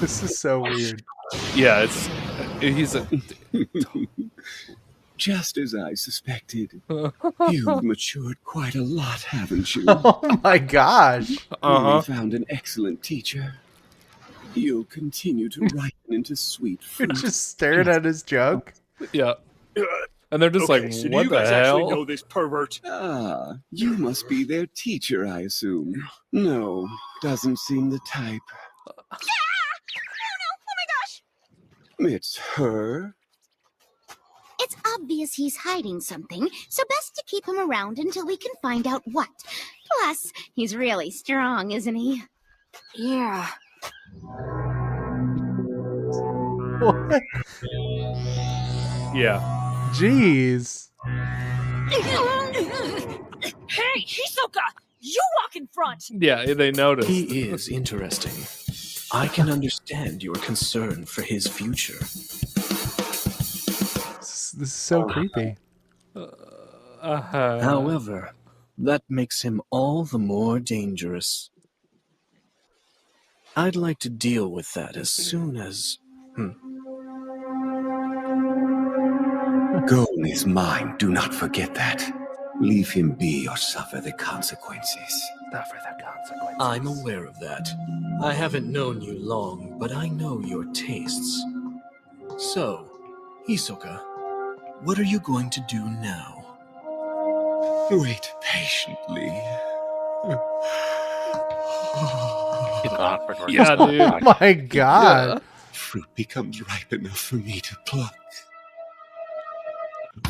This is so weird. Yeah, he's a. Just as I suspected. You've matured quite a lot, haven't you? Oh my gosh. We found an excellent teacher. You'll continue to ripen into sweet You're fruit. just staring at his jug. Yeah. And they're just like, so do what you the guys actually hell? know this pervert? Ah, you must be their teacher, I assume. No, doesn't seem the type. Oh my gosh! It's her. It's obvious he's hiding something, so best to keep him around until we can find out what. Plus, he's really strong, isn't he? Yeah. What? Yeah. Jeez. Hey, Hisoka! You walk in front! Yeah, they noticed. He is interesting. I can understand your concern for his future. This is so creepy. However, that makes him all the more dangerous. I'd like to deal with that as soon as... Gon is mine, do not forget that. Leave him be or suffer the consequences. Suffer the consequences. I'm aware of that. I haven't known you long, but I know your tastes. So, Hisoka, what are you going to do now? Wait patiently. Yeah, dude. Oh my god. Fruit becomes ripe enough for me to pluck.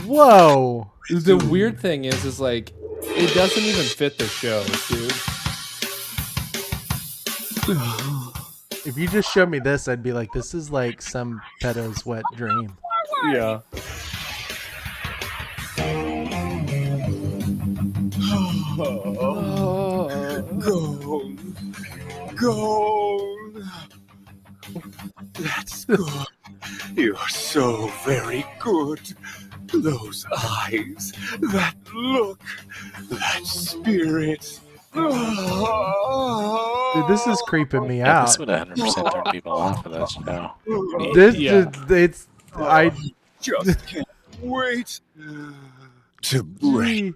Whoa. The weird thing is like, it doesn't even fit the show, dude. If you just showed me this, I'd be like, this is like some pedo's wet dream. Yeah. Gon. That's good. You're so very good. Those eyes, that look, that spirit. Dude, this is creeping me Yeah, out. this would 100% turn people off of that show. This, Yeah. it's, I, Just can't wait to break.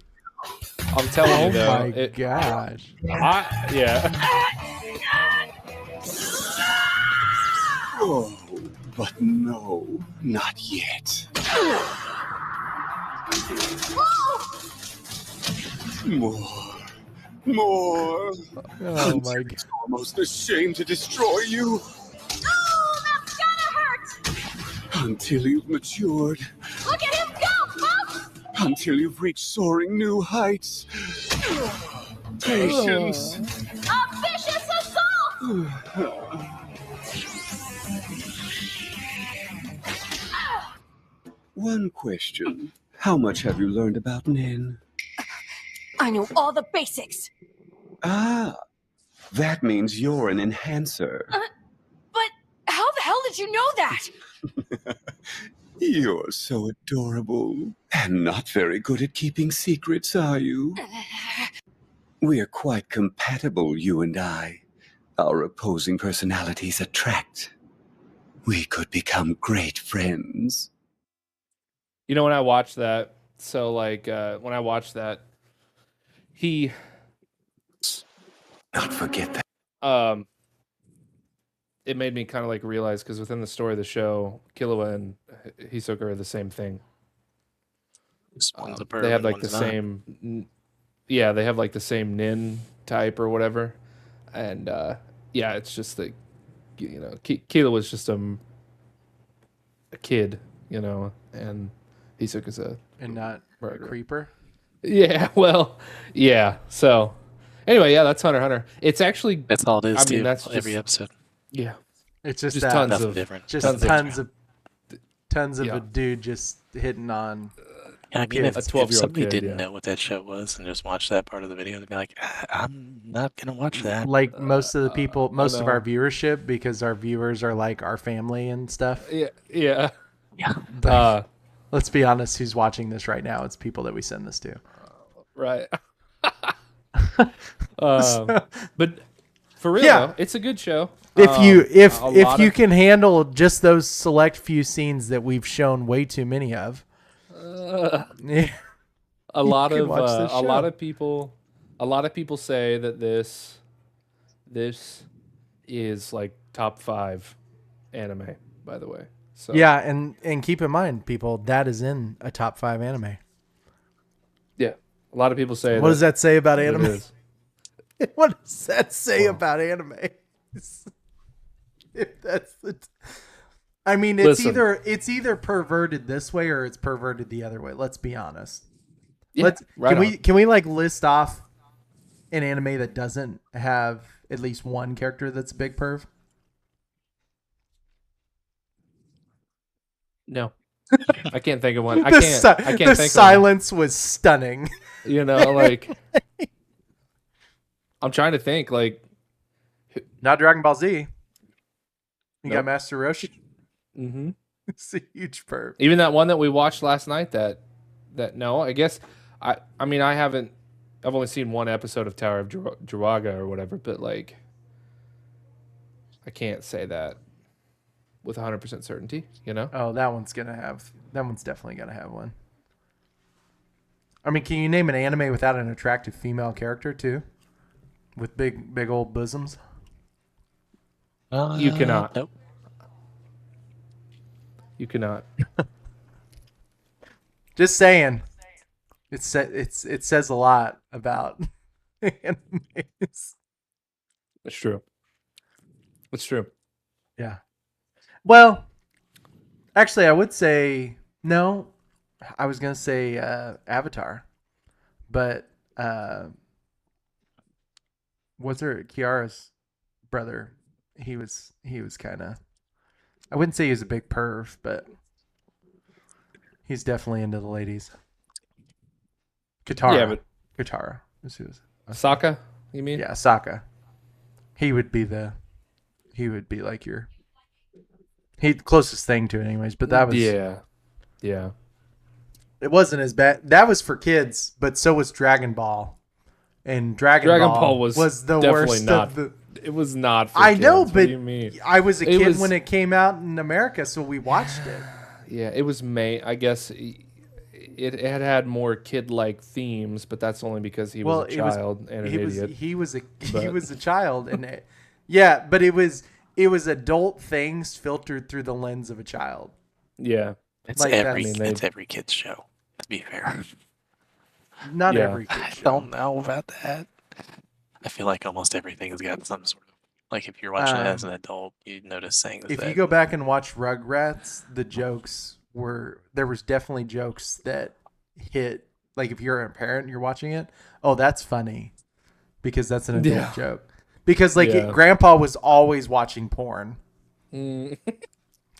I'm telling Oh you though. my gosh. Yeah. Oh, but no, not yet. More. Oh my god. It's almost ashamed to destroy you. Oh, that's gonna hurt! Until you've matured. Look at him go, Puff! Until you've reached soaring new heights. Patience. A vicious assault! One question. How much have you learned about Nin? I know all the basics. Ah, that means you're an enhancer. But how the hell did you know that? You're so adorable. And not very good at keeping secrets, are you? We're quite compatible, you and I. Our opposing personalities attract. We could become great friends. You know, when I watched that, so like when I watched that, he Not forget that. it made me kind of like realize, because within the story of the show, Killua and Hisoka are the same thing. One's a They perv have and like the one's not. same, yeah, they have like the same nin type or whatever, and yeah, it's just like, you know, Killua was just a kid, you know, and Hisoka's And not a creeper. yeah, well, yeah. So anyway, yeah, that's Hunter x Hunter. It's actually, That's all it is, I mean, too. that's Every just- episode. yeah, It's just, just that, tons Nothing of different. just tons of- tons of Yeah. a dude just hitting on. Yeah, I mean, kids. if, A 12-year-old somebody kid, didn't yeah. know what that show was and just watched that part of the video, they'd be like, I'm not going to watch that. Like most of the people, most of know. our viewership, because our viewers are like our family and stuff. yeah, yeah. Like, let's be honest, who's watching this right now? It's people that we send this to. Right. But for real, Yeah. though, it's a good show. If you can handle just those select few scenes that we've shown way too many of. Yeah. a lot can of watch this a lot show. of people say that this is like top 5 anime, by the way. So Yeah, and keep in mind, people, that is in a top 5 anime. yeah, a lot of people say What does that say about it anime? is. What does that say Well. about anime? If that's I mean, Listen. it's either perverted this way or it's perverted the other way. Let's be honest. Yeah, right on. Can we like list off an anime that doesn't have at least one character that's a big perv? No, I can't think of one. I The can't. si- I can't the think of one. silence was stunning. You know, like I'm trying to think. Like, Not Dragon Ball Z. You got Nope. Master Roshi. mhm. It's a huge perv. Even that one that we watched last night. That no, I guess I mean I haven't. I've only seen one episode of Tower of Jiraga or whatever, but like I can't say that with 100% certainty. You know. Oh, that one's definitely gonna have one. I mean, can you name an anime without an attractive female character too? With big old bosoms? You cannot. Nope. You cannot. Just saying. It says a lot about animes. It's true. It's true. Yeah. Well, actually, I would say no. I was gonna say Avatar, but was there Kiara's brother? He was kind of. I wouldn't say he was a big perv, but he's definitely into the ladies. Katara. Yeah, but Katara is who is. Sokka, you mean? Yeah, Sokka. He would be like your closest thing to it anyways, but that was Yeah. it wasn't as bad. That was for kids, but so was Dragon Ball. And Dragon Ball was the definitely worst not. of the It was not. For I kids. know, What but do you mean? I was a It kid was- when it came out in America, so we watched it. Yeah, it was I guess it had more kid-like themes, but that's only because he was a child and an idiot. He was a But- child, and yeah, but it was adult things filtered through the lens of a child. Yeah. It's Like, every that's- they- it's every kid's show. To be fair, Not Yeah. every kid I show. don't know about that. I feel like almost everything's got some sort of like if you're watching it as an adult, you notice things. If that, you go back and watch Rugrats, the jokes there was definitely jokes that hit. Like if you're a parent and you're watching it, oh, that's funny because that's an adult Yeah. joke. Because like Yeah. Grandpa was always watching porn. Mm.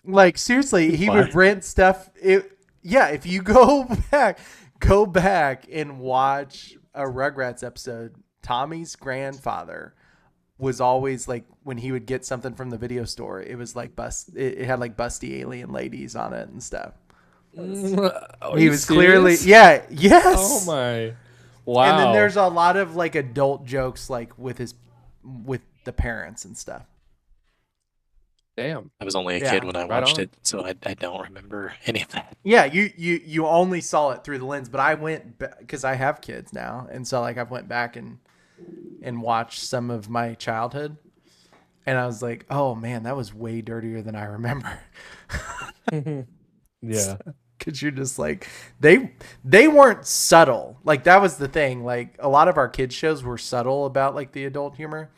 Like seriously, he would What? rent stuff. If you go back and watch a Rugrats episode, Tommy's grandfather was always like when he would get something from the video store, it was like it had like busty alien ladies on it and stuff. Are He you was clearly serious? yes. Oh my! Wow. And then there's a lot of like adult jokes like with the parents and stuff. Damn. I was only a Yeah, kid when I right watched on. it, so I don't remember any of that. Yeah, you only saw it through the lens, but I went because I have kids now, and so like I went back and watched some of my childhood, and I was like, oh man, that was way dirtier than I remember. Yeah. Because you're just like they weren't subtle. Like that was the thing. Like a lot of our kids shows were subtle about like the adult humor.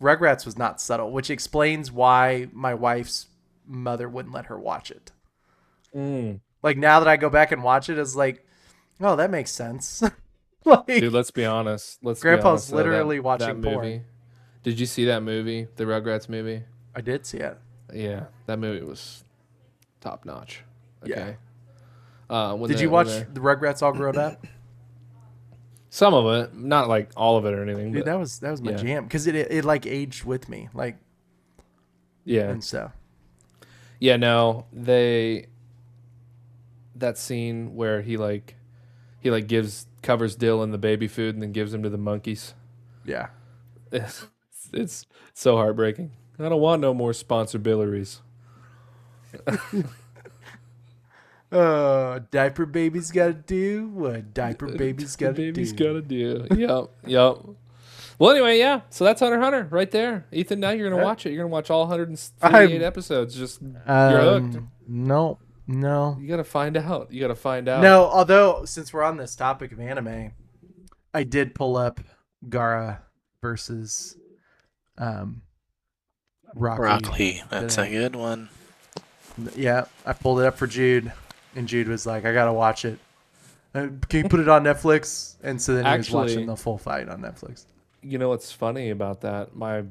Rugrats was not subtle, which explains why my wife's mother wouldn't let her watch it. Mm. Like now that I go back and watch it, it's like, oh, that makes sense. Like, Dude, let's be honest. Grandpa's though, literally that watching porn. movie. Did you see that movie, the Rugrats movie? I did see it. Yeah, that movie was top notch. Okay. Yeah. When Did they- you when watch they- the Rugrats All Grown Up? some of it? Not like all of it or anything. Dude, but that was my yeah. jam because it like aged with me, like yeah, and stuff. yeah. No, that scene where he covers Dill in the baby food and then gives him to the monkeys. Yeah. It's so heartbreaking. I don't want no more sponsor billeries. Diaper baby's got to do what diaper baby's got to do. Baby's gotta do. Yep. Well, anyway, yeah. So that's Hunter x Hunter right there. Ethan, now you're gonna watch it. You're gonna watch all 148 episodes. Just you're hooked. No. You gotta find out. No, although since we're on this topic of anime, I did pull up Gara versus Rock Lee. That's a good one. Yeah, I pulled it up for Jude, and Jude was like, "I gotta watch it. Can you put it on Netflix?" And so then he was watching the full fight on Netflix. You know what's funny about that? My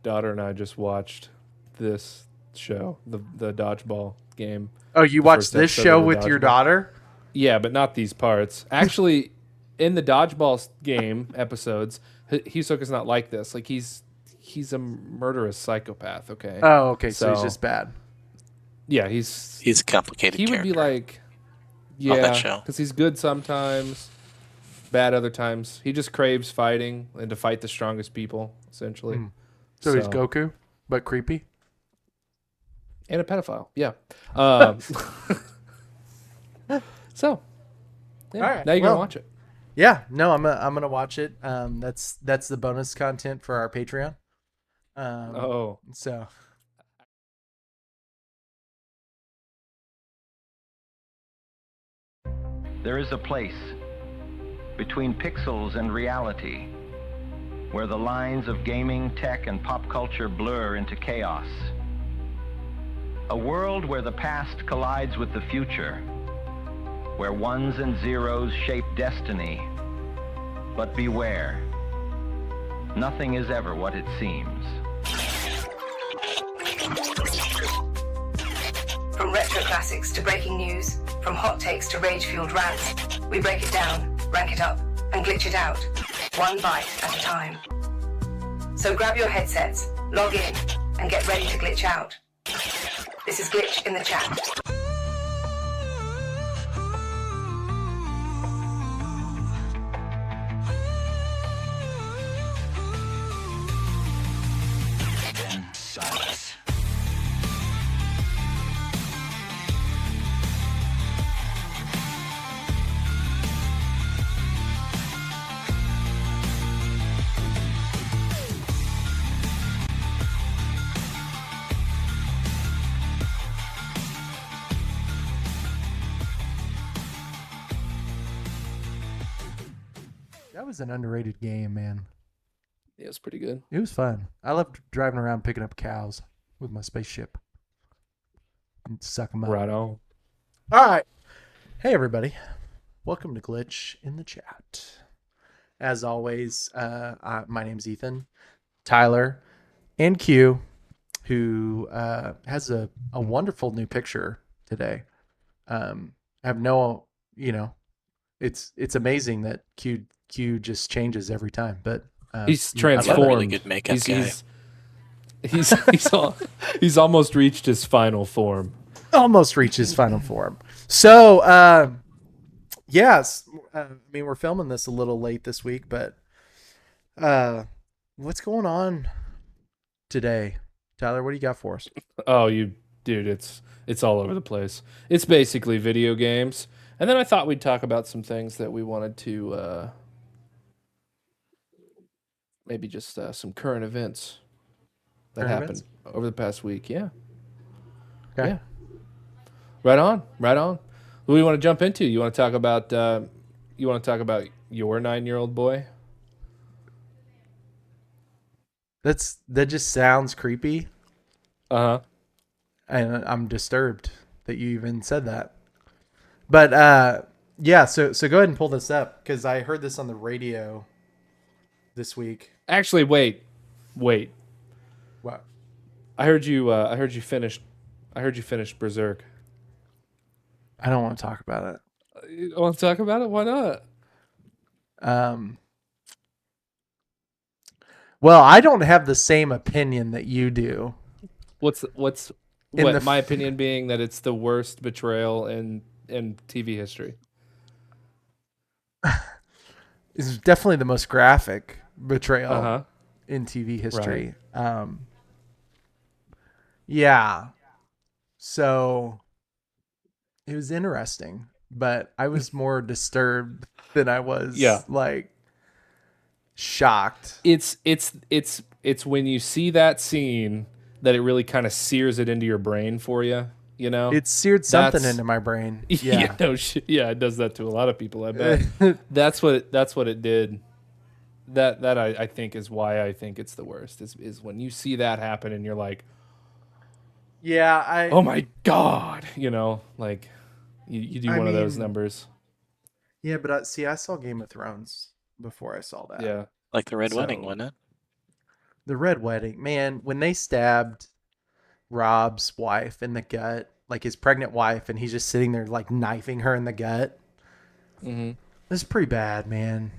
daughter and I just watched this show, the dodgeball game. Oh, you watched this show with your daughter? Yeah, but not these parts. Actually, in the dodgeball game episodes, Hisoka's not like this. Like he's a murderous psychopath. Okay. Oh, okay. So he's just bad. Yeah, he's a complicated. He would be like, yeah, because he's good sometimes, bad other times. He just craves fighting and to fight the strongest people, essentially. So he's Goku, but creepy. And a pedophile, yeah. So, yeah, all right. Now you're gonna watch it. Yeah, no, I'm gonna watch it. That's the bonus content for our Patreon. So there is a place between pixels and reality where the lines of gaming, tech, and pop culture blur into chaos. A world where the past collides with the future, where ones and zeros shape destiny. But beware, nothing is ever what it seems. From retro classics to breaking news, from hot takes to rage-fueled rants, we break it down, rank it up, and glitch it out, one bite at a time. So grab your headsets, log in, and get ready to glitch out. This is Glitch in the Chat. Silence. that was an underrated game, man. Yeah, it was pretty good. It was fun. I loved driving around picking up cows with my spaceship and suck them up. Right on. All right. Hey, everybody. Welcome to Glitch in the Chat. As always, my name's Ethan, Tyler, and Q, who has a wonderful new picture today. I have no, it's amazing that Q just changes every time, but he's transformed. Really good makeup guy. He's almost reached his final form. Almost reached his final form. So, yes, I mean, we're filming this a little late this week, but what's going on today? Tyler, what do you got for us? Oh, dude, it's all over the place. It's basically video games. And then I thought we'd talk about some things that we wanted to maybe just some current events that happened over the past week. Yeah. Okay. Yeah. Right on. Who do you want to jump into? You want to talk about your 9-year-old boy? That just sounds creepy. Uh-huh. And I'm disturbed that you even said that. But yeah, so go ahead and pull this up because I heard this on the radio this week. Actually, wait. What? I heard you finished Berserk. I don't want to talk about it. You want to talk about it? Why not? Well, I don't have the same opinion that you do. My opinion being that it's the worst betrayal in TV history. It's definitely the most graphic betrayal Uh-huh. in TV history. Right. Yeah. So it was interesting, but I was more disturbed than I was Yeah. like shocked. It's when you see that scene that it really kind of sears it into your brain for you. You know, It seared something That's- into my brain. yeah, no shit. Yeah, it does that to a lot of people. I bet that's what it did. That I think is why I think it's the worst. Is when you see that happen and you're like, Yeah, oh my god, you know, like you do I one of those mean, numbers. Yeah, but I saw Game of Thrones before I saw that. Yeah, Like the Red Wedding, So- wasn't it? The Red Wedding, man, when they stabbed Rob's wife in the gut, like his pregnant wife, and he's just sitting there like knifing her in the gut. mm-hmm. It's pretty bad, man.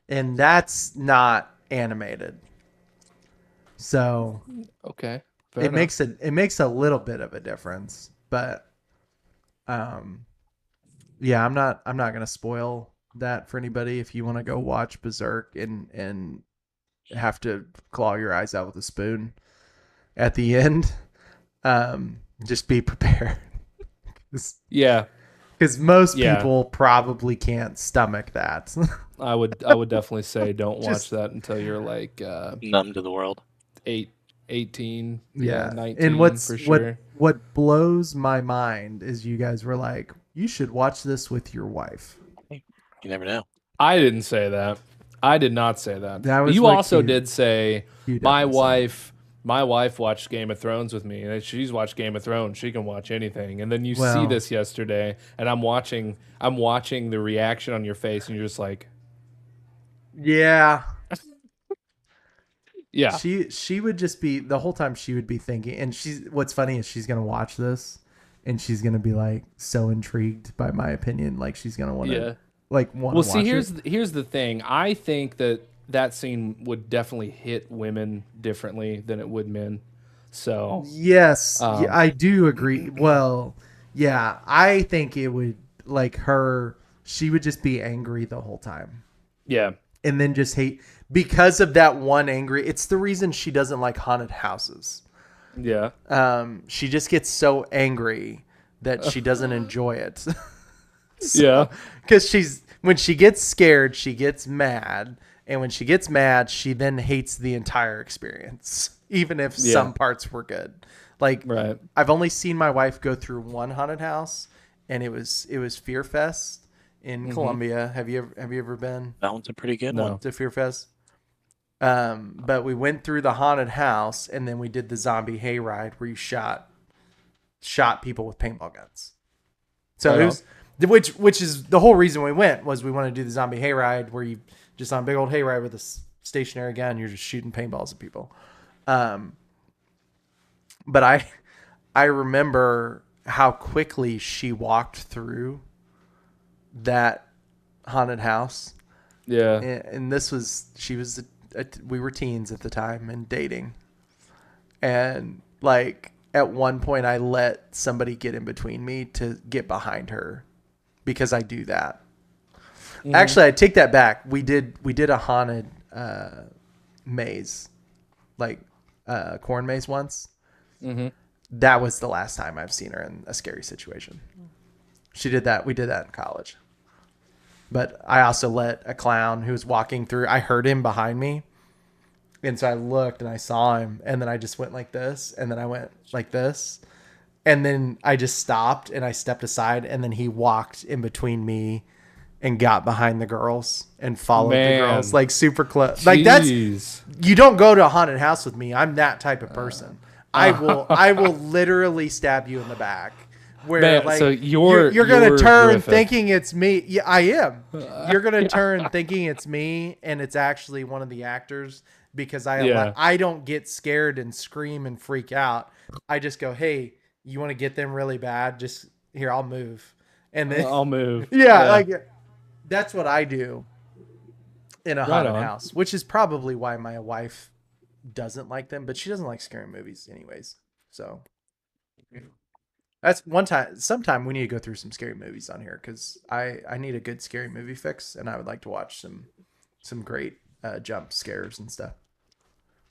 And that's not animated. So Okay, it makes a little bit of a difference. But yeah, I'm not gonna spoil that for anybody. If you want to go watch Berserk and have to claw your eyes out with a spoon at the end, just be prepared. Yeah, Because most Yeah. people probably can't stomach that. I would definitely say don't watch Just- that until you're like Numb to the world. 18, Yeah. 19 And what's for sure. what blows my mind is you guys were like, you should watch this with your wife. You never know. I didn't say that. I did not say that. That was you what also you- did say you my definitely said. wife watched Game of Thrones with me, and she's watched Game of Thrones. She can watch anything. And then you see Well- this yesterday, and I'm watching the reaction on your face, and you're just like, Yeah. yeah, She would just be the whole time she would be thinking, and what's funny is she's gonna watch this and she's gonna be like so intrigued by my opinion, like she's gonna want to yeah. want to Well, see, watch it. here's the thing. I think that scene would definitely hit women differently than it would men. So Yes, Um, yeah, I do agree. Well, yeah, I think it would she would just be angry the whole time. yeah, And then just hate because of that one angry. It's the reason she doesn't like haunted houses. yeah, She just gets so angry that she doesn't enjoy it. yeah, Because when she gets scared, she gets mad. And when she gets mad, she then hates the entire experience, even if Yeah. some parts were good. Like, right. I've only seen my wife go through one haunted house, and it was Fear Fest in Columbia. Have you ever been That one's a pretty good No. one. to Fear Fest? But we went through the haunted house, and then we did the zombie hayride where you shot people with paintball guns. So Right it was, which is the whole reason we went, was we wanted to do the zombie hayride where you just on a big old hayride with a stationary gun, you're just shooting paintballs at people. But I remember how quickly she walked through that haunted house. Yeah, And this was, we were teens at the time and dating. And like at one point I let somebody get in between me to get behind her because I do that. Actually, I take that back. We did a haunted maze, like corn maze once. Mhm. That was the last time I've seen her in a scary situation. She did that. We did that in college. But I also let a clown who was walking through, I heard him behind me. And so I looked and I saw him. And then I just went like this. And then I went like this. And then I just stopped and I stepped aside. And then he walked in between me and got behind the girls and followed Man. the girls like super close. Like that's, Jeez. you don't go to a haunted house with me. I'm that type of person. I will literally stab you in the back. Where Man, like so you're gonna turn Griffith. thinking it's me. Yeah, I am. You're gonna turn thinking it's me, and it's actually one of the actors because Yeah. I don't get scared and scream and freak out. I just go, hey, you want to get them really bad? Just here, I'll move, and then I'll move. yeah, like that's what I do in a Right haunted on. house, which is probably why my wife doesn't like them, but she doesn't like scary movies anyways. So that's sometime we need to go through some scary movies on here because I need a good scary movie fix, and I would like to watch some great jump scares and stuff.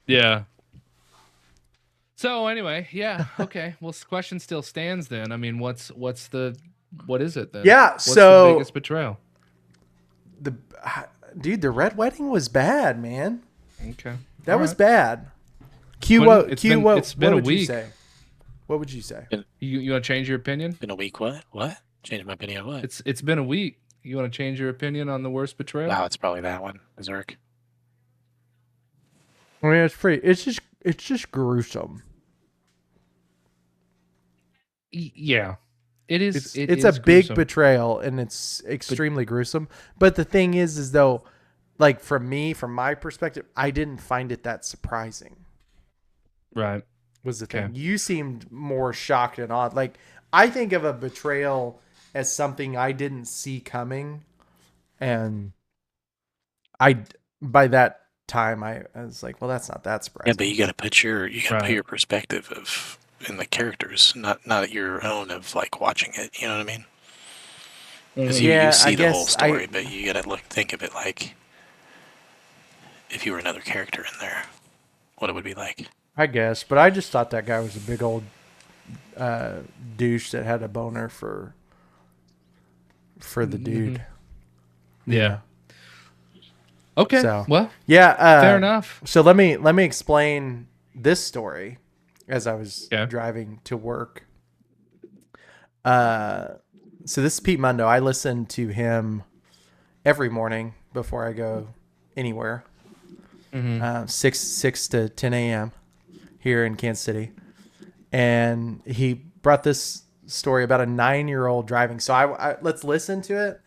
Yeah. So anyway, yeah, okay. Well, the question still stands then. I mean, what is it then? Yeah, What's so the biggest betrayal? The red wedding was bad, man. Okay. That was right. bad. Q, Quentin, what? it's Q, been- what? it's been what a would you week. say? What would you say? You want to change your opinion? Been a week. What? Change my opinion on what? It's been a week. You want to change your opinion on the worst betrayal? Wow, it's probably that one, Berserk. I mean, it's just gruesome. Yeah, it is. It's a big betrayal, and it's extremely gruesome. But the thing is though, like from my perspective, I didn't find it that surprising. Right. Was the thing. Okay. You seemed more shocked and awed. Like, I think of a betrayal as something I didn't see coming, and by that time I was like, well, that's not that surprising. Yeah, but you got to put your perspective in the characters, not your own of like watching it. You know what I mean? Because you see the whole story, but you got to think of it like if you were another character in there, what it would be like. I guess, but I just thought that guy was a big old douche that had a boner for the dude. Yeah. Okay. So, well, yeah. fair enough. So let me explain this story as I was driving to work. So this is Pete Mundo. I listen to him every morning before I go anywhere. 6 to 10 a.m. here in Kansas City, and he brought this story about a 9-year-old driving. So I let's listen to it,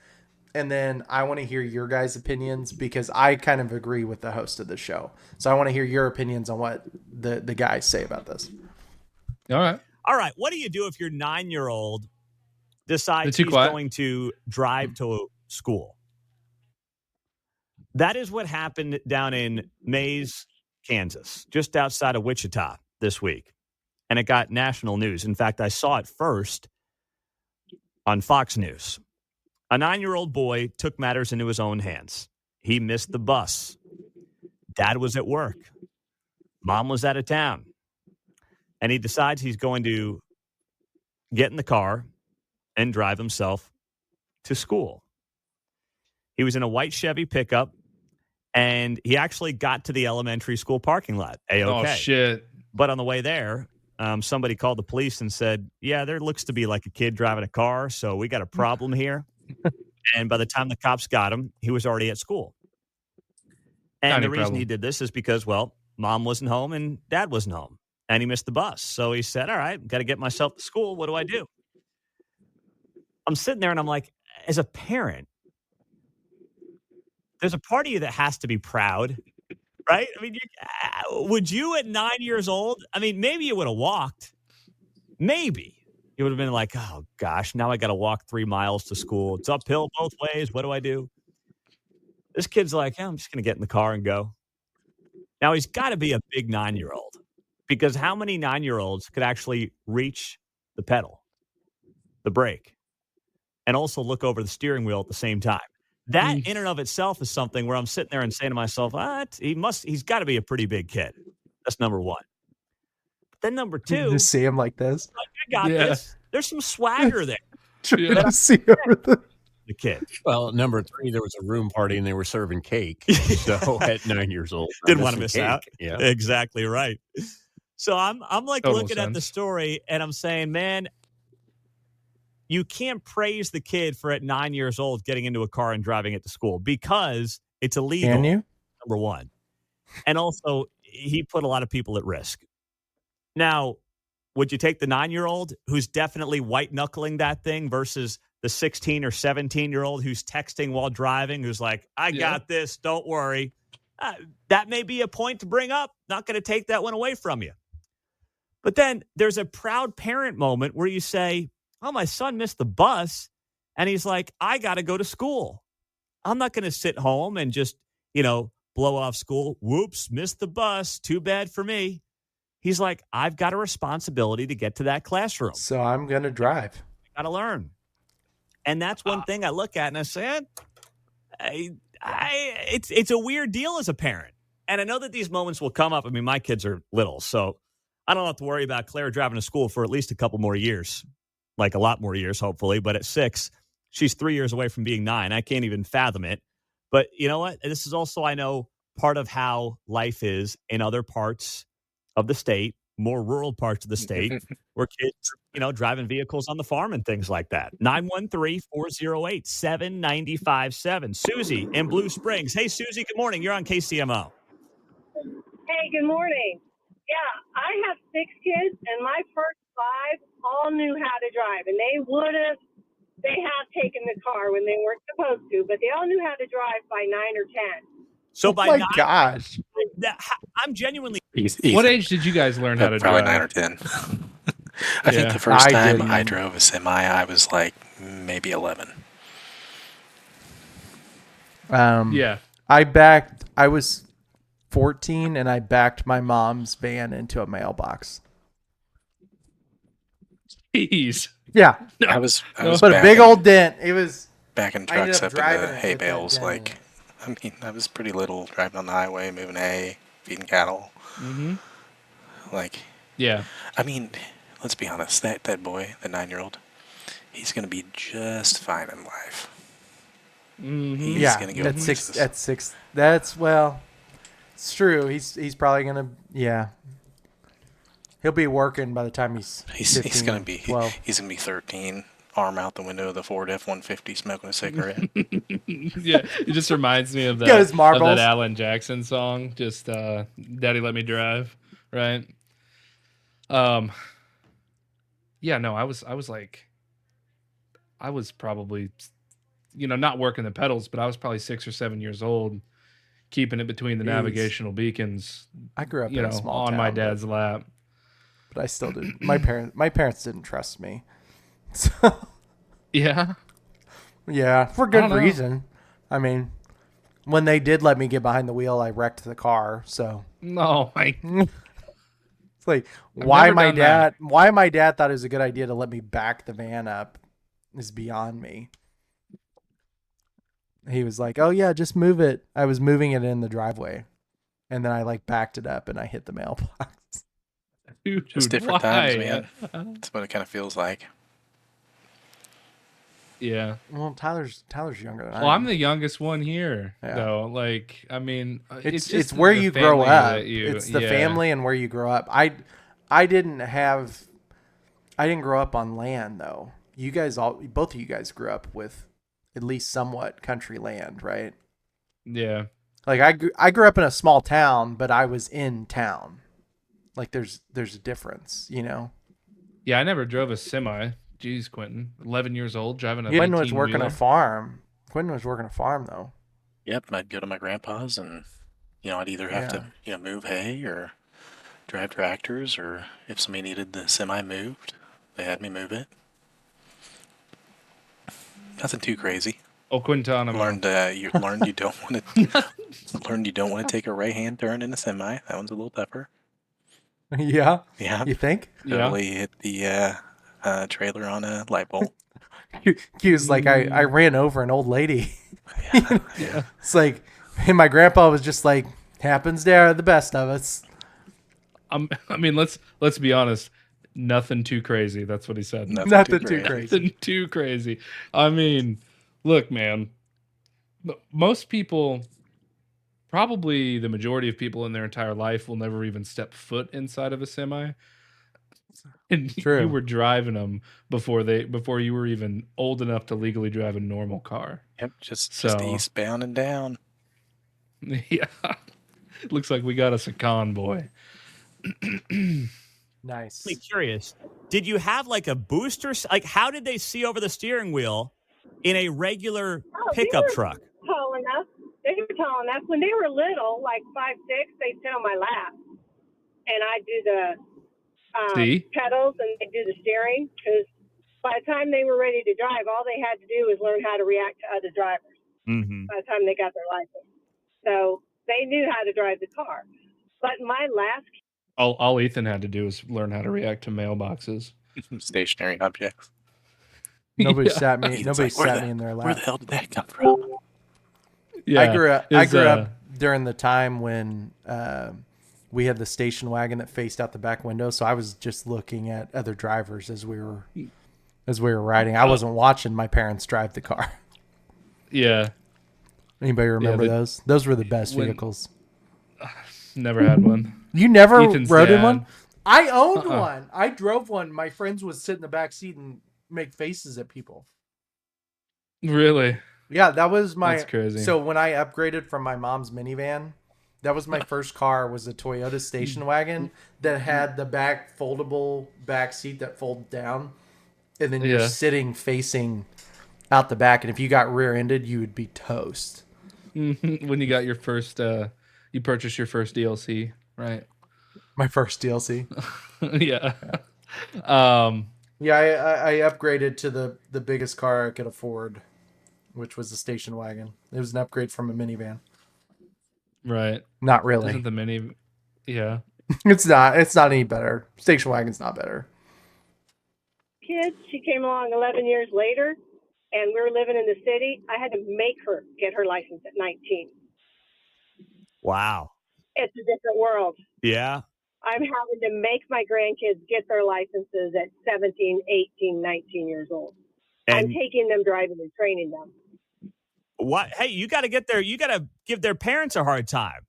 and then I want to hear your guys' opinions, because I kind of agree with the host of the show. So I want to hear your opinions on what the guys say about this. All right. What do you do if your 9-year-old decides he's going to drive to school? That is what happened down in Mays, Kansas, just outside of Wichita this week. And it got national news. In fact, I saw it first on Fox News. A 9-year-old boy took matters into his own hands. He missed the bus. Dad was at work. Mom was out of town. And he decides he's going to get in the car and drive himself to school. He was in a white Chevy pickup, and he actually got to the elementary school parking lot. A-okay. Oh, shit. But on the way there, somebody called the police and said, yeah, there looks to be like a kid driving a car, so we got a problem here. And by the time the cops got him, he was already at school. And the reason he did this is because, well, mom wasn't home and dad wasn't home, and he missed the bus. So he said, all right, got to get myself to school. What do I do? I'm sitting there and I'm like, as a parent, there's a part of you that has to be proud, right? I mean, would you at 9 years old? I mean, maybe you would have walked. Maybe. You would have been like, oh, gosh, now I got to walk 3 miles to school. It's uphill both ways. What do I do? This kid's like, yeah, I'm just going to get in the car and go. Now, he's got to be a big 9-year-old, because how many 9-year-olds could actually reach the pedal, the brake, and also look over the steering wheel at the same time? That in and of itself is something where I'm sitting there and saying to myself, he's got to be a pretty big kid. That's number one. But then number two, just see him like this. I got this. There's some swagger there. To see over the kid. Well, number 3, there was a room party and they were serving cake. So at 9 years old, didn't want to miss out. Yeah, exactly right. So I'm like Total looking sense. at the story and I'm saying, man, you can't praise the kid for at 9 years old getting into a car and driving it to school, because it's illegal. Can you? Number one. And also, he put a lot of people at risk. Now, would you take the 9-year-old who's definitely white knuckling that thing versus the 16 or 17-year-old who's texting while driving, who's like, I got this, don't worry. That may be a point to bring up. Not going to take that one away from you. But then there's a proud parent moment where you say, oh, my son missed the bus, and he's like, I got to go to school. I'm not going to sit home and just, blow off school. Whoops, missed the bus. Too bad for me. He's like, I've got a responsibility to get to that classroom. So I'm going to drive. I got to learn. And that's one thing I look at and I say, it's a weird deal as a parent. And I know that these moments will come up. I mean, my kids are little, so I don't have to worry about Claire driving to school for at least a couple more years, like a lot more years, hopefully. But at 6, she's 3 years away from being 9. I can't even fathom it. But you know what? This is also, I know, part of how life is in other parts of the state, more rural parts of the state, where kids, driving vehicles on the farm and things like that. 913-408-7957. Susie in Blue Springs. Hey, Susie, good morning. You're on KCMO. Hey, good morning. Yeah, I have 6 kids, and my first 5 all knew how to drive, and they have taken the car when they weren't supposed to, but they all knew how to drive by 9 or 10. So by 9, gosh, I'm genuinely. What age did you guys learn how to drive? Probably 9 or 10. I think the first time I drove a semi, I was like maybe 11. Yeah. I was 14 and I backed my mom's van into a mailbox. Jeez. Yeah. I was but a big old dent. It was backing trucks up in the hay bales. Like, I mean, I was pretty little, driving on the highway, moving hay, feeding cattle. Mm-hmm. Like, yeah. I mean, let's be honest. That boy, the 9-year-old, he's gonna be just fine in life. Mm-hmm. He's gonna go at 6. At 6. That's it's true. He's probably gonna He'll be working by the time he's 15, he's gonna be 12. He's gonna be 13, arm out the window of the Ford F-150, smoking a cigarette. Yeah, it just reminds me of Got his marbles. that Alan Jackson song, just "Daddy Let Me Drive," right? Yeah, no, I was probably, not working the pedals, but I was probably 6 or 7 years old, keeping it between the navigational beacons. I grew up in a small on town, my dad's lap. But I still did. My parents didn't trust me. So yeah, for good reason. I mean, when they did let me get behind the wheel, I wrecked the car. So no, it's like why my dad thought it was a good idea to let me back the van up is beyond me. He was like, "Oh yeah, just move it." I was moving it in the driveway, and then I backed it up and I hit the mailbox. Dude, Just different times, man. That's what it kind of feels like. Yeah. Well, Tyler's younger than I am. Well, I'm the youngest one here, Yeah. though. Like, I mean, it's where you grow up. It's the yeah. family and where you grow up. I didn't grow up on land though. You guys both of you guys grew up with at least somewhat country land, right? Yeah. Like I grew up in a small town, but I was in town. Like there's a difference, Yeah, I never drove a semi. Jeez, Quentin, 11 years old, driving a Quentin was working a farm. Quentin was working a farm though. Yep, and I'd go to my grandpa's, and I'd either have to move hay or drive tractors, or if somebody needed the semi moved, they had me move it. Nothing too crazy. Oh, Quintana. Learned you don't want to take a right hand turn in a semi. That one's a little tougher. Yeah. Yeah. You think? Totally hit the trailer on a light bulb. He was like, I ran over an old lady. Yeah. It's like, and my grandpa was just like, happens to the best of us. I mean, let's be honest. Nothing too crazy. That's what he said. Nothing too crazy. Nothing too crazy. I mean, look, man. Most people, probably the majority of people in their entire life, will never even step foot inside of a semi. And True. You were driving them before you were even old enough to legally drive a normal car. Yep, just eastbound and down. Yeah. Looks like we got us a convoy. Nice. I'm curious. Did you have like a booster? Like, how did they see over the steering wheel in a regular pickup truck? Tall enough. They were tall enough. When they were little, like 5, 6, they'd sit on my lap, and I'd do the pedals and they'd do the steering. Because by the time they were ready to drive, all they had to do was learn how to react to other drivers. Mm-hmm. By the time they got their license, so they knew how to drive the car. But my last. All Ethan had to do was learn how to react to mailboxes. Stationary objects. Nobody sat me in their lap. Where the hell did that come from? Yeah, I grew up during the time when we had the station wagon that faced out the back window, so I was just looking at other drivers as we were riding. I wasn't watching my parents drive the car. Yeah. Anybody remember those? Those were the best vehicles. Never had one. You never Ethan's rode in dad. one? I owned one. I drove one. My friends would sit in the back seat and make faces at people. Really? Yeah, that was my. That's crazy. So when I upgraded from my mom's minivan, that was my first car. Was a Toyota station wagon that had the back foldable back seat that folded down, and then you're sitting facing out the back. And if you got rear-ended, you would be toast. When you got your first, you purchased your first DLC, right? My first DLC. Yeah. Yeah, I upgraded to the biggest car I could afford, which was a station wagon. It was an upgrade from a minivan. Right. Not really. Isn't the mini? Yeah. It's not any better. Station wagon's not better. Kids, she came along 11 years later, and we were living in the city. I had to make her get her license at 19. Wow. It's a different world. Yeah. I'm having to make my grandkids get their licenses at 17, 18, 19 years old. And I'm taking them driving and training them. What? Hey, you got to give their parents a hard time.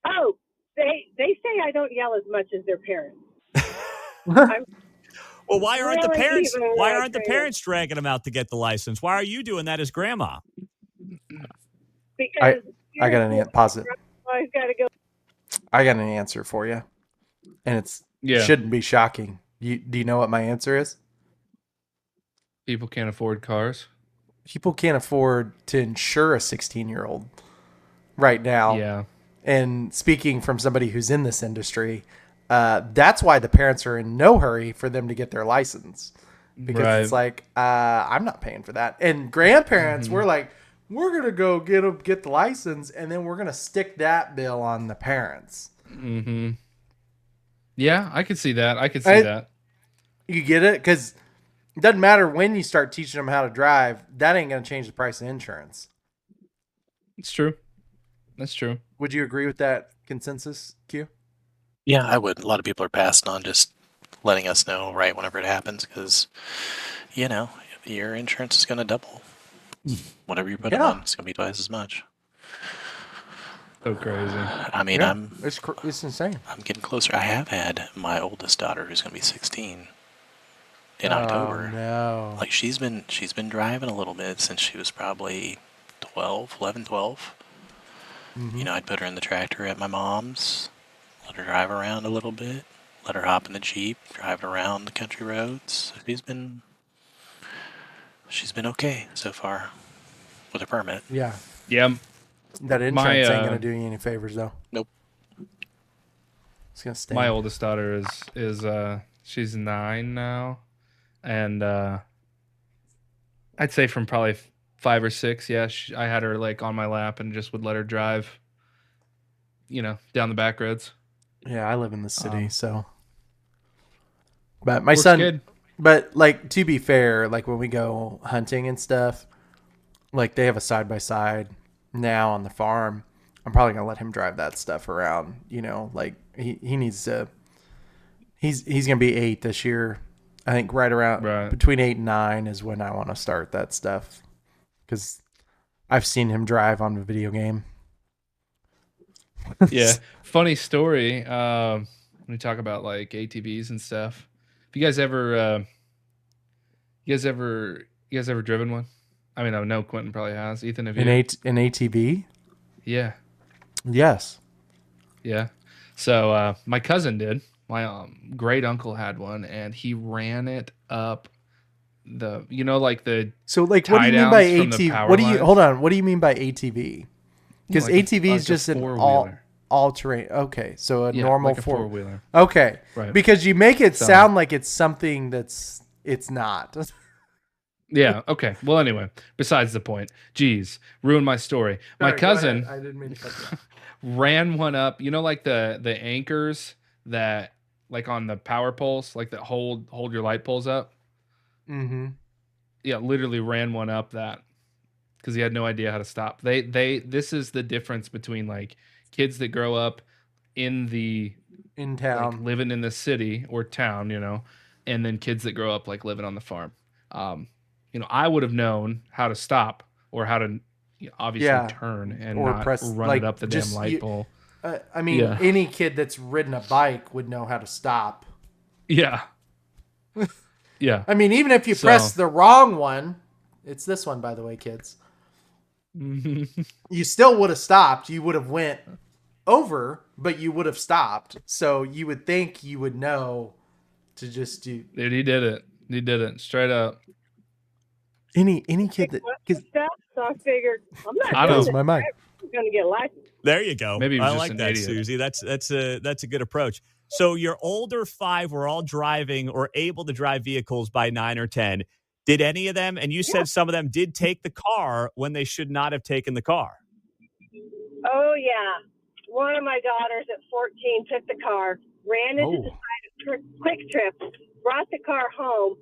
Oh, they say I don't yell as much as their parents. Well, why aren't the parents? Even Why when I aren't the train parents dragging them out to get the license? Why are you doing that as grandma? Because I got an pause it. I've got to go. I got an answer for you, and shouldn't be shocking. Do you know what my answer is? People can't afford cars. People can't afford to insure a 16-year-old right now. Yeah. And speaking from somebody who's in this industry, that's why the parents are in no hurry for them to get their license, because it's like, I'm not paying for that. And grandparents were like, we're going to go get the license, and then we're going to stick that bill on the parents. Mm-hmm. Yeah, I could see that. I could see that. You get it? Because it doesn't matter when you start teaching them how to drive. That ain't going to change the price of insurance. It's true. That's true. Would you agree with that consensus, Q? Yeah, I would. A lot of people are passing on, just letting us know right whenever it happens, because, your insurance is going to double. Whatever you put it on, it's going to be twice as much. So crazy. I mean, it's insane. I'm getting closer. I have had my oldest daughter, who's going to be 16, in October. No. Like, she's been driving a little bit since she was probably 11, 12. Mm-hmm. I'd put her in the tractor at my mom's, let her drive around a little bit, let her hop in the Jeep, drive around the country roads. She's been okay so far with a permit. Yeah. Yeah. That insurance ain't gonna do you any favors, though. Nope. It's gonna stay. My oldest daughter is she's 9 now, and I'd say from probably 5 or 6. Yeah, I had her like on my lap and just would let her drive, down the back roads. Yeah, I live in the city, so. But my Works son. good. But like, to be fair, like when we go hunting and stuff, like they have a side-by-side now on the farm. I'm probably gonna let him drive that stuff around. Like he needs to. He's gonna be 8 this year. I think right around between 8 and 9 is when I want to start that stuff, because I've seen him drive on a video game. Yeah, funny story. When we talk about like ATVs and stuff, have you guys ever driven one? I mean, I know Quentin probably has. Ethan, have you? An ATV? Yeah. Yes. Yeah. So my cousin did. My great uncle had one, and he ran it up like the. So like, what do you mean by ATV? Hold on. What do you mean by ATV? Because like ATV is just an all terrain. Okay, so a normal like a four-wheeler. Okay, right. Because you make it sound like it's something it's not. Yeah. Okay. Well, anyway, besides the point. Jeez, ruined my story. Sorry, my cousin I didn't mean to cut you off. ran one up. Like the anchors that like on the power poles, like that hold your light poles up. Mm-hmm. Yeah, literally ran one up that because he had no idea how to stop. This is the difference between like kids that grow up in town, like, living in the city or town, and then kids that grow up like living on the farm. I would have known how to stop or how to obviously turn and or not press, run like, it up the damn light pole. I mean, any kid that's ridden a bike would know how to stop. Yeah. Yeah. I mean, even if you press the wrong one, it's this one, by the way, kids. You still would have stopped. You would have went over, but you would have stopped. So you would think you would know to just do. Dude, he did it. He did it straight up. Any kid that stuff, so I figured I'm not. I know my mind. I'm gonna get a license. There you go. Maybe he was I just like an that, idiot. Susie. That's a good approach. So your older 5 were all driving or able to drive vehicles by 9 or 10. Did any of them? And you said some of them did take the car when they should not have taken the car. Oh yeah, one of my daughters at 14 took the car, ran into the side of Quick Trip, brought the car home.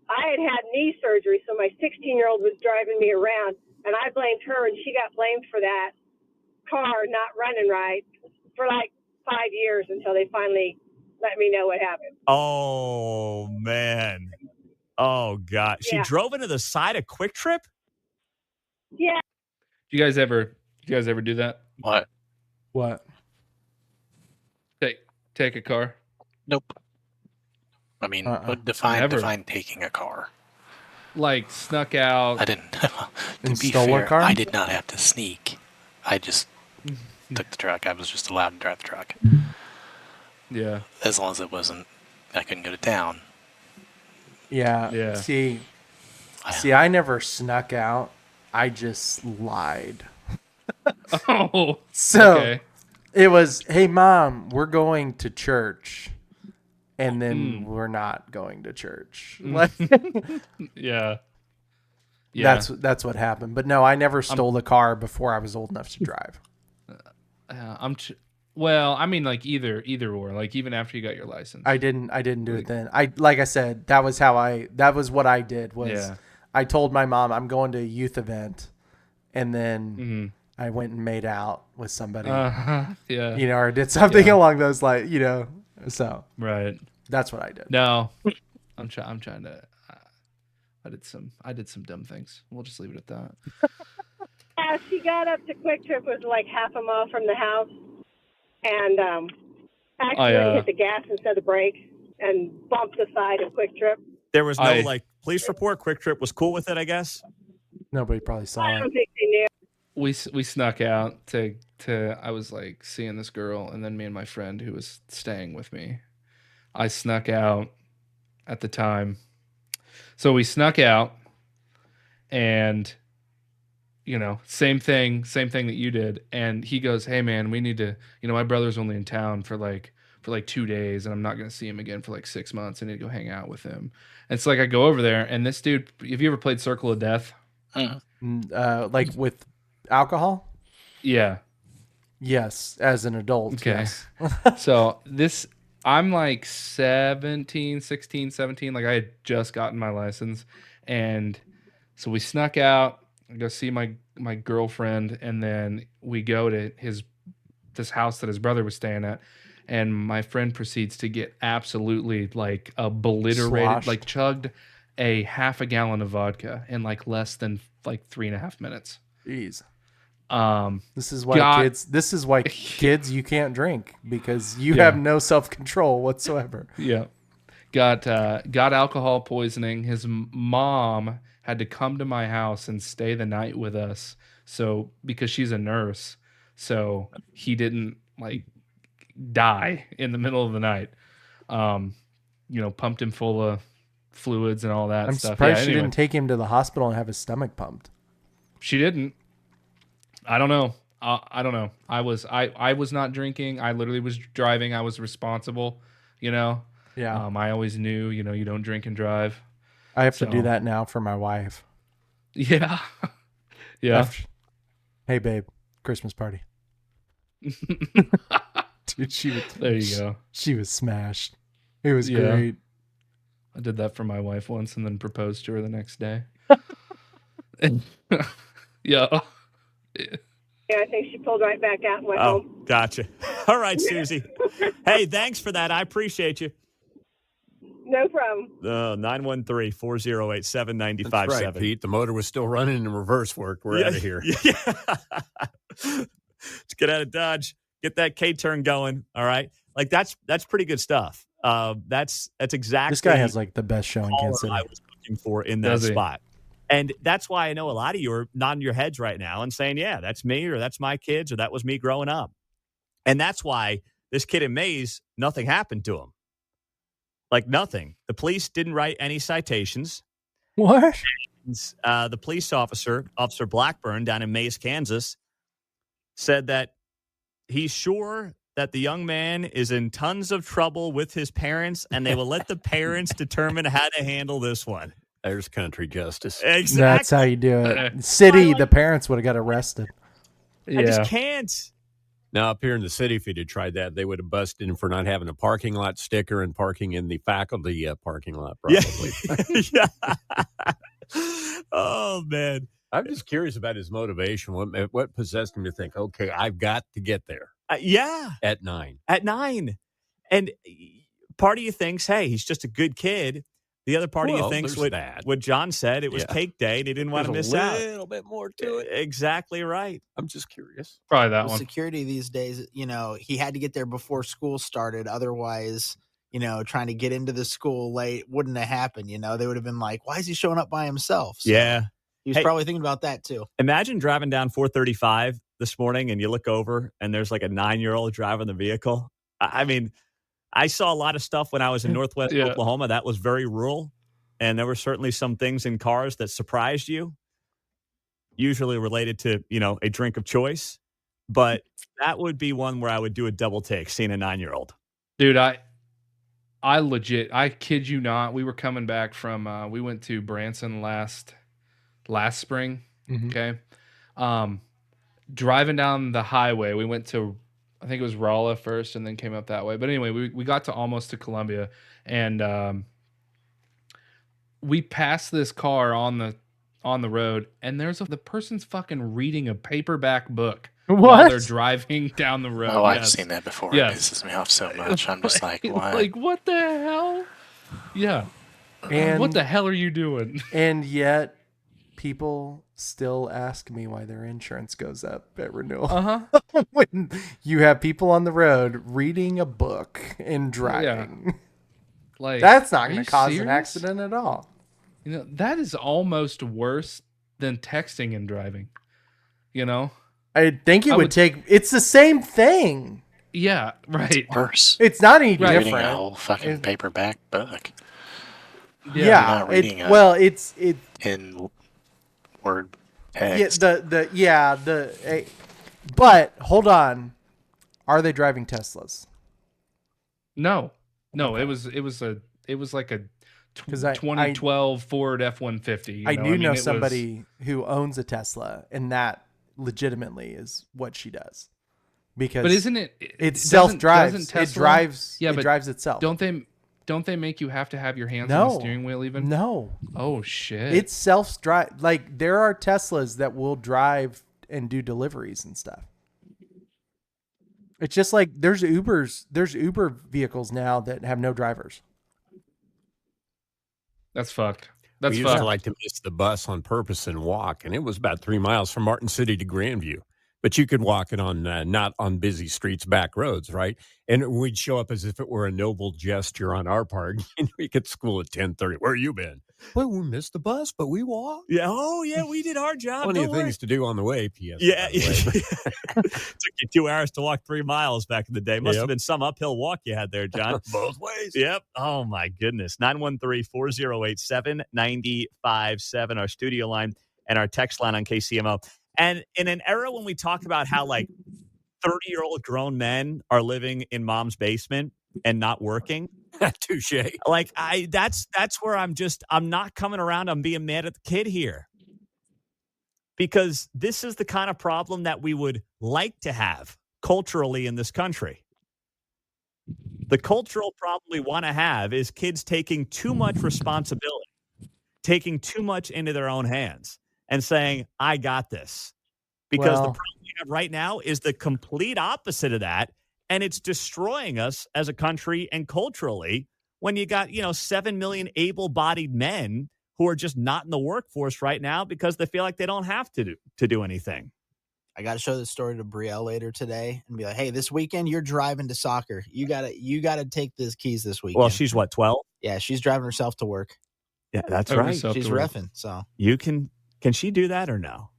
I had knee surgery, so my 16-year-old was driving me around, and I blamed her, and she got blamed for that car not running right for like 5 years until they finally let me know what happened. Oh man. Oh God. She drove into the side of Quick Trip? Yeah. Do you guys ever do that? What? Take a car? Nope. I mean, define taking a car. Like snuck out. I didn't. To be stole a fair, car? I did not have to sneak. I just took the truck. I was just allowed to drive the truck. Yeah. As long as it wasn't, I couldn't go to town. Yeah. See, I never snuck out. I just lied. So it was, hey mom, we're going to church. And then we're not going to church. Like, yeah. That's what happened. But no, I never stole the car before I was old enough to drive. Well, I mean, like either or, like even after you got your license. I didn't do it then. Like I said, that was what I did was I told my mom I'm going to a youth event, and then I went and made out with somebody. Or did something along those lines, So right. That's what I did. No, I'm trying to. I did some dumb things. We'll just leave it at that. Yeah, she got up to Quick Trip, was like half a mile from the house, and actually hit the gas instead of brake and bumped the side of Quick Trip. There was no police report. Quick Trip was cool with it, I guess. Nobody probably saw I it. don't think they knew. We snuck out to I was like seeing this girl, and then me and my friend who was staying with me, I snuck out at the time. So we snuck out, and same thing that you did. And he goes, "Hey man, we need to, my brother's only in town for like 2 days, and I'm not going to see him again for like 6 months. I need to go hang out with him." And it's like I go over there, and this dude, have you ever played Circle of Death? Like with alcohol? Yeah. Yes, as an adult. Okay. Yes. So I'm like 16, 17. Like I had just gotten my license. And so we snuck out, go see my girlfriend. And then we go to this house that his brother was staying at. And my friend proceeds to get absolutely like obliterated, Sloshed. like chugged a half a gallon of vodka in like less than like 3.5 minutes. Jeez. This is why kids you can't drink because you have no self-control whatsoever. Yeah. Got alcohol poisoning. His mom had to come to my house and stay the night with us. So because she's a nurse, so he didn't like die in the middle of the night. Pumped him full of fluids and all that I'm stuff. surprised she didn't take him to the hospital and have his stomach pumped. She didn't. I don't know. I don't know. I was not drinking. I literally was driving. I was responsible, Yeah. I always knew, you don't drink and drive. I have to do that now for my wife. Yeah. Yeah. Hey babe, Christmas party. Dude, there you go. She was smashed. It was great. I did that for my wife once and then proposed to her the next day. Yeah. Yeah, I think she pulled right back out and went home. Gotcha. All right, Susie. Hey, thanks for that. I appreciate you. No problem. 913-408-7957. That's right, Pete. The motor was still running and reverse work. We're out of here. Yeah. Let's get out of Dodge. Get that K-turn going. All right. Like that's pretty good stuff. That's exactly. This guy has like the best show in Kansas City. I was looking for in that spot. And that's why I know a lot of you are nodding your heads right now and saying, yeah, that's me, or that's my kids, or that was me growing up. And that's why this kid in Mays, nothing happened to him. Like nothing. The police didn't write any citations. What? The police officer, Officer Blackburn, down in Mays, Kansas, said that he's sure that the young man is in tons of trouble with his parents, and they will let the parents determine how to handle this one. There's country justice. Exactly. That's how you do it. City, the parents would have got arrested. I just can't. Now, up here in the city, if you'd have tried that, they would have busted him for not having a parking lot sticker and parking in the faculty parking lot, probably. Yeah. Oh, man. I'm just curious about his motivation. What possessed him to think, okay, I've got to get there? Yeah. At 9. At 9. And part of you thinks, hey, he's just a good kid. The other part of you thinks what John said. It was cake day. They didn't want to miss out. A little bit more to it. Exactly right. I'm just curious. Probably that one. Security these days, he had to get there before school started. Otherwise, trying to get into the school late wouldn't have happened. They would have been like, why is he showing up by himself? So yeah. He was probably thinking about that too. Imagine driving down 435 this morning and you look over and there's like a 9-year-old driving the vehicle. I mean, I saw a lot of stuff when I was in Northwest Oklahoma that was very rural, and there were certainly some things in cars that surprised you, usually related to, a drink of choice. But that would be one where I would do a double take, seeing a 9-year-old. Dude, I kid you not, we were coming back from, we went to Branson last spring, okay? Driving down the highway, we went to, I think it was Rolla first and then came up that way. But anyway, we got to almost to Columbia, and we passed this car on the road, and there's the person's fucking reading a paperback book while they're driving down the road. Oh, I've seen that before. It pisses me off so much. I'm just like, why? Like, what the hell? Yeah. And what the hell are you doing? And yet people still ask me why their insurance goes up at renewal. When you have people on the road reading a book and driving. Yeah. Like, that's not going to cause an accident at all. That is almost worse than texting and driving. I think it would take, it's the same thing. Yeah, right. It's worse. It's not any different. Reading a whole fucking paperback book. Yeah. It's in word text. But hold on. Are they driving Teslas? No, it was like a 2012 Ford F-150. I do know somebody who owns a Tesla, and that legitimately is what she does. Because but isn't it? It self-drives. It drives. Yeah, it drives itself. Don't they make you have to have your hands on the steering wheel even? No. Oh shit! It's self-drive. Like there are Teslas that will drive and do deliveries and stuff. It's just like there's Uber vehicles now that have no drivers. That's fucked. We used to like to miss the bus on purpose and walk, and it was about 3 miles from Martin City to Grandview. But you could walk it on not on busy streets, back roads, right? And we'd show up as if it were a noble gesture on our part. And we get school at 10:30. Where you been? Well, we missed the bus, but we walked. Yeah. Oh, yeah. We did our job. Plenty of things to do on the way. P.S. Yeah. Took you 2 hours to walk 3 miles back in the day. Must have been some uphill walk you had there, John. Both ways. Yep. Oh my goodness. 913-408-7957, our studio line and our text line on KCMO. And in an era when we talk about how like 30-year-old grown men are living in mom's basement and not working, touche. Like that's where I'm not coming around. I'm being mad at the kid here, because this is the kind of problem that we would like to have culturally in this country. The cultural problem we want to have is kids taking too much responsibility, taking too much into their own hands, and saying, I got this. Because the problem we have right now is the complete opposite of that. And it's destroying us as a country and culturally when you got, 7 million able-bodied men who are just not in the workforce right now because they feel like they don't have to do anything. I got to show this story to Brielle later today and be like, hey, this weekend you're driving to soccer. You gotta take the keys this weekend. Well, she's what, 12? Yeah, she's driving herself to work. Yeah, that's right. She's reffing. So you can she do that or no?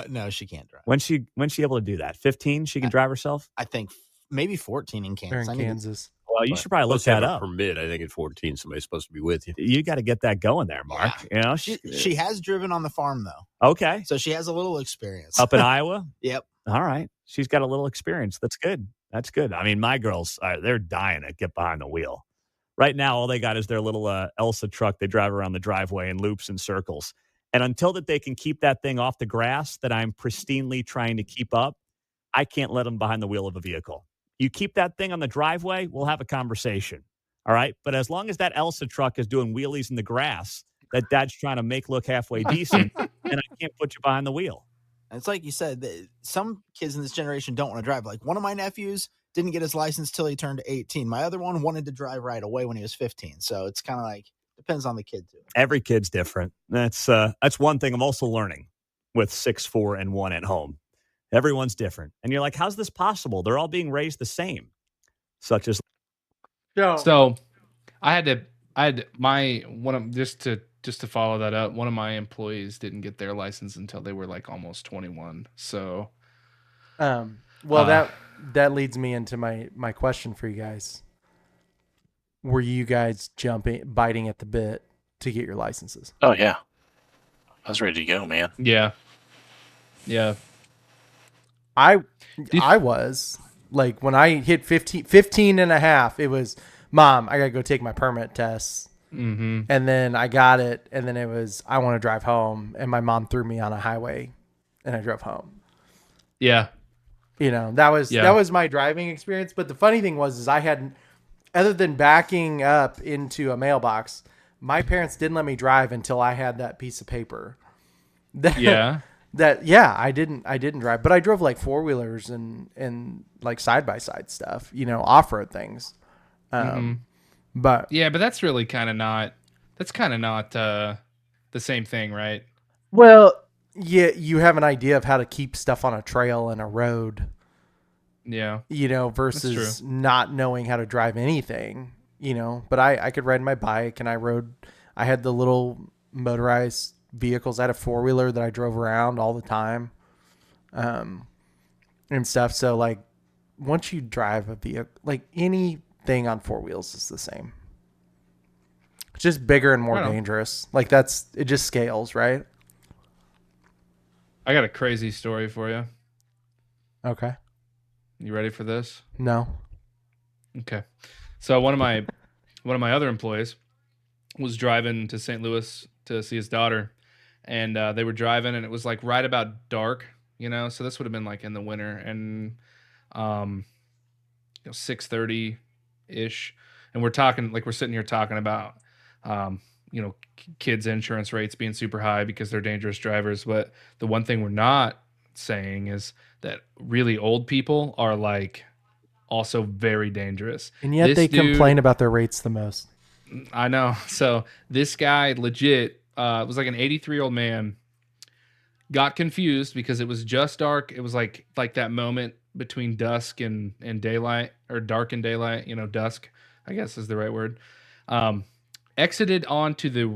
No, she can't drive. When's she able to do that? 15? She can drive herself? I think maybe 14 in Kansas. They're in Kansas. Well, you should probably look that up. Permit, I think at 14, somebody's supposed to be with you. You got to get that going there, Mark. Yeah. She has driven on the farm though. Okay. So she has a little experience. Up in Iowa? Yep. All right. She's got a little experience. That's good. That's good. I mean, my girls, they're dying to get behind the wheel. Right now, all they got is their little Elsa truck. They drive around the driveway in loops and circles. And until that they can keep that thing off the grass that I'm pristinely trying to keep up, I can't let them behind the wheel of a vehicle. You keep that thing on the driveway, we'll have a conversation. All right? But as long as that Elsa truck is doing wheelies in the grass that Dad's trying to make look halfway decent, then I can't put you behind the wheel. And it's like you said, some kids in this generation don't want to drive. Like one of my nephews didn't get his license till he turned 18. My other one wanted to drive right away when he was 15. So it's kind of like, depends on the kid too. Every kid's different. That's one thing I'm also learning with 6, 4, and 1 at home. Everyone's different. And you're like, how's this possible? They're all being raised the same. Such as. So I had my one of just to follow that up, one of my employees didn't get their license until they were like almost 21. So that leads me into my question for you guys. Were you guys biting at the bit to get your licenses? Oh yeah. I was ready to go, man. Yeah. Yeah. I was like, when I hit 15 and a half, it was, Mom, I got to go take my permit tests. Mm-hmm. And then I got it. And then it was, I want to drive home. And my mom threw me on a highway and I drove home. Yeah. That was my driving experience. But the funny thing was I had, other than backing up into a mailbox, my parents didn't let me drive until I had that piece of paper. I didn't drive, but I drove like 4-wheelers and like side-by-side stuff, off-road things. But that's really kind of not the same thing, right? Well, yeah, you have an idea of how to keep stuff on a trail and a road. Yeah. Versus not knowing how to drive anything, but I could ride my bike and I had the little motorized vehicles. I had a 4-wheeler that I drove around all the time, and stuff. So like once you drive a vehicle, like anything on 4 wheels is the same. It's just bigger and more dangerous. Like it just scales, right? I got a crazy story for you. Okay. You ready for this? No. Okay. So one of my other employees was driving to St. Louis to see his daughter, and they were driving, and it was like right about dark, so this would have been like in the winter, and 6:30 ish, and we're sitting here talking about kids' insurance rates being super high because they're dangerous drivers. But the one thing we're not saying is that really old people are like also very dangerous, and yet they complain about their rates the most. I know. So this guy legit was like an 83-year-old man, got confused because it was just dark. It was like that moment between dusk and daylight, or dark and daylight, dusk, I guess is the right word. Exited onto the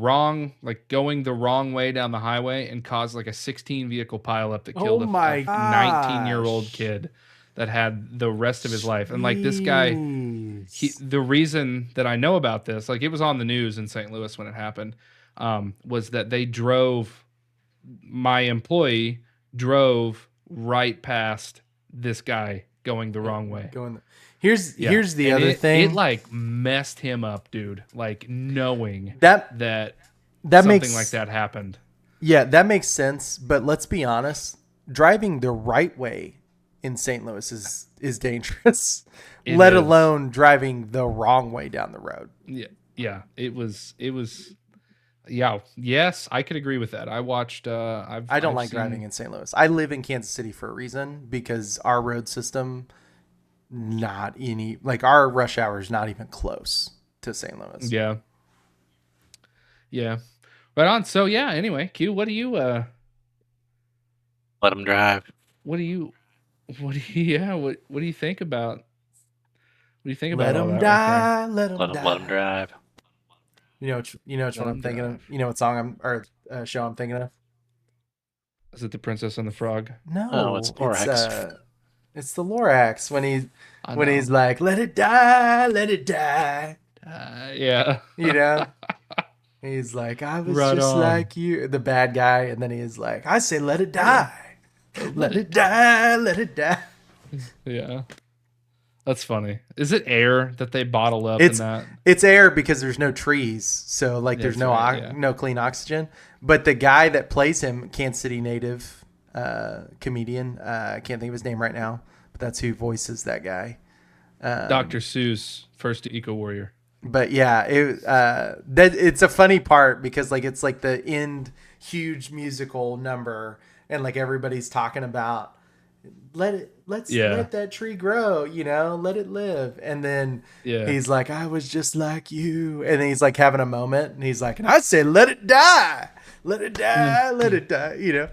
going the wrong way down the highway and caused like a 16 vehicle pileup that killed a 19-year-old kid that had the rest of his life. And like this guy, the reason that I know about this, like it was on the news in St. Louis when it happened, was that my employee drove right past this guy going the wrong way. Here's the other thing. It like messed him up, dude. Like knowing that something like that happened. Yeah, that makes sense. But let's be honest, driving the right way in St. Louis is dangerous. Let alone driving the wrong way down the road. Yeah. It was Yeah. Yes, I could agree with that. I watched. I don't like driving in St. Louis. I live in Kansas City for a reason, because our road system, not any, like our rush hour is not even close to St. Louis. Yeah. Yeah. Right on. So yeah. Anyway, Q, what do you? Let them drive. What do you? Yeah. What do you think about? What do you think about Let all them that die. right Let them die. Let them drive. You know which one I'm thinking of? You know what song show I'm thinking of? Is it The Princess and the Frog? No, it's Lorax. It's the Lorax when he's like, let it die, let it die. Yeah. You know? He's like, I was Right just on. like you, the bad guy, and then he's like, I say let it die. Let it die, let it die. Yeah. That's funny. Is it air that they bottle up It's in that? it's air because there's no trees, so like there's That's no right, yeah. no clean oxygen. But the guy that plays him, Kansas City native comedian, I can't think of his name right now, but that's who voices that guy. Dr. Seuss, First Eco Warrior. But yeah, it's a funny part because like it's like the end huge musical number, and like everybody's talking about let's let that tree grow, you know, let it live. And then he's like, I was just like you. And then he's like having a moment, and he's like, and I said, let it die, let it die, let it die, you know,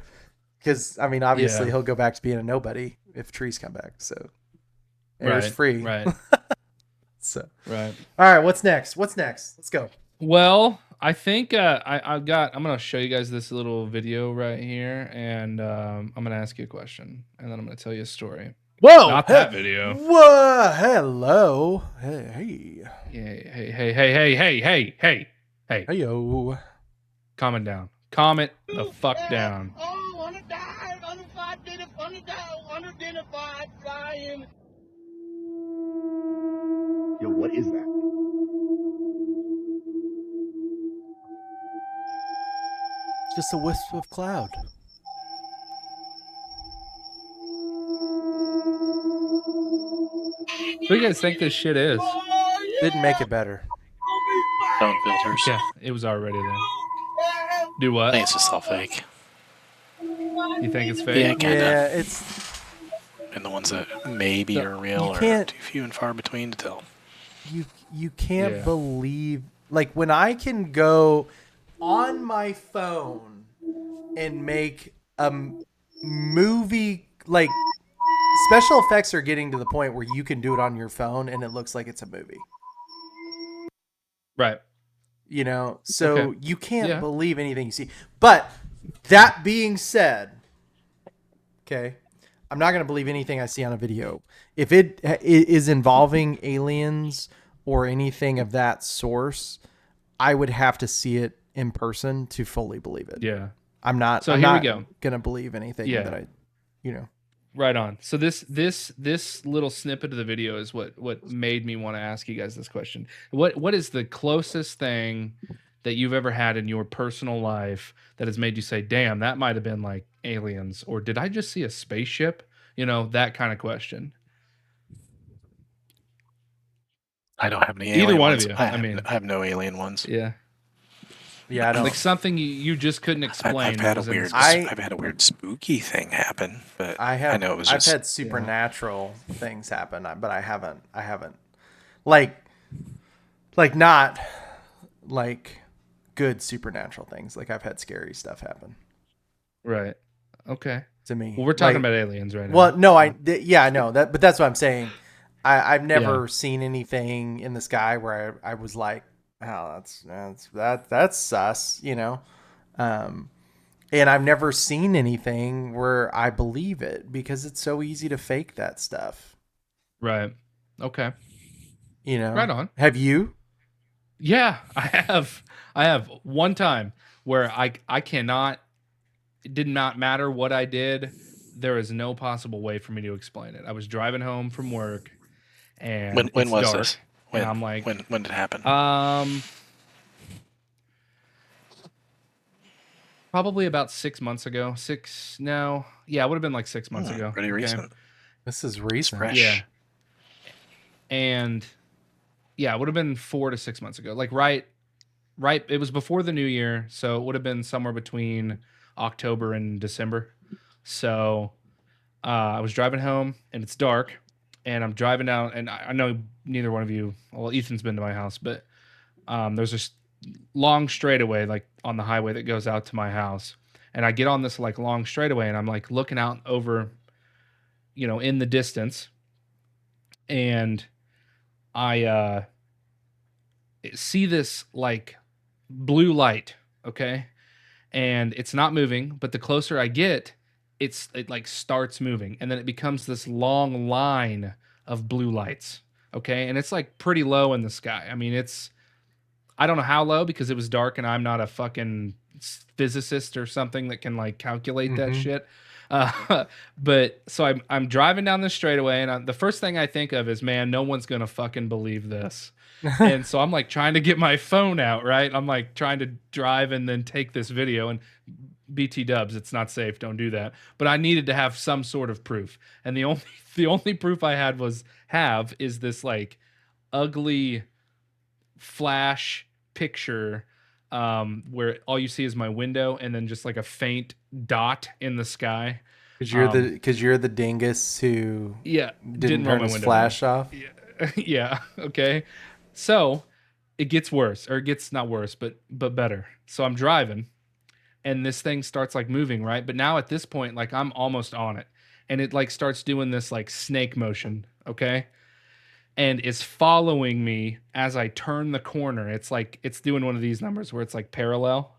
because I mean, obviously he'll go back to being a nobody if trees come back. So air's free. Right. So right. All right. What's next? Let's go. Well, I think I'm going to show you guys this little video right here, and I'm going to ask you a question, and then I'm going to tell you a story. Whoa! Not that video. Whoa! Hello. Hey. Hey. Hey yo. Calm down. Calm it the fuck down. Oh, unidentified flying. Yo, what is that? Just a wisp of cloud. What do you guys think this shit is? Didn't make it better. Phone filters. Yeah, it was already there. Do what? I think it's just all fake. You think it's fake? Yeah, kinda. Yeah, it's. And the ones that maybe are real are too few and far between to tell. You can't believe, like, when I can go on my phone and make a movie, like, special effects are getting to the point where you can do it on your phone and it looks like it's a movie. Right. You know, so Okay. you can't Yeah. believe anything you see. But that being said, okay, I'm not going to believe anything I see on a video. If it is involving aliens or anything of that source, I would have to see it in person to fully believe it. Yeah. I'm not So I'm here not we go. going to believe anything that I, you know. Right on. So this little snippet of the video is what made me want to ask you guys this question. What is the closest thing that you've ever had in your personal life that has made you say, "Damn, that might have been like aliens," or "Did I just see a spaceship?" You know, that kind of question. I don't have any Either alien one ones. of you. I have no alien ones. Yeah. Yeah, I don't. Like something you just couldn't explain. I've had a that was in weird. the- I've had a weird spooky thing happen, but I know it was just. I've had supernatural things happen, but I haven't like not like good supernatural things. Like I've had scary stuff happen. Right. Okay. To me. Well, we're talking Like- about aliens right now. Well, no, I know that, but that's what I'm saying. I've never seen anything in the sky where I was like, oh, that's sus, you know. And I've never seen anything where I believe it because it's so easy to fake that stuff. Right. Okay. You know. Right on. Have you? Yeah, I have one time where I cannot. It did not matter what I did. There is no possible way for me to explain it. I was driving home from work, and When it's was dark, this? and I'm like, when did it happen? Probably about 6 months ago. Yeah, it would have been like 6 months ago. Pretty recent. This is recent. Fresh. Yeah. And yeah, it would have been 4 to 6 months ago. Like right right. It was before the new year, so it would have been somewhere between October and December. So I was driving home, and it's dark, and I'm driving down, and I know neither one of you. Well, Ethan's been to my house, but there's this long straightaway like on the highway that goes out to my house, and I get on this like long straightaway, and I'm like looking out over, in the distance, and I see this like blue light, okay, and it's not moving, but the closer I get, it like starts moving, and then it becomes this long line of blue lights, okay, and it's like pretty low in the sky. I mean, I don't know how low because it was dark and I'm not a fucking physicist or something that can like calculate that shit. But so I'm driving down the straightaway, and the first thing I think of is, man, no one's gonna fucking believe this. And so I'm like trying to get my phone out, right? I'm like trying to drive and then take this video, and BT dubs, it's not safe, don't do that. But I needed to have some sort of proof, and the only proof I had is this like ugly flash picture where all you see is my window and then just like a faint dot in the sky. Because you're the dingus who didn't turn his flash off. Yeah. Okay. So it gets worse, or it gets not worse, but better. So I'm driving, and this thing starts like moving, right? But now at this point, like I'm almost on it, and it like starts doing this like snake motion, okay? And is following me as I turn the corner. It's like it's doing one of these numbers where it's like parallel,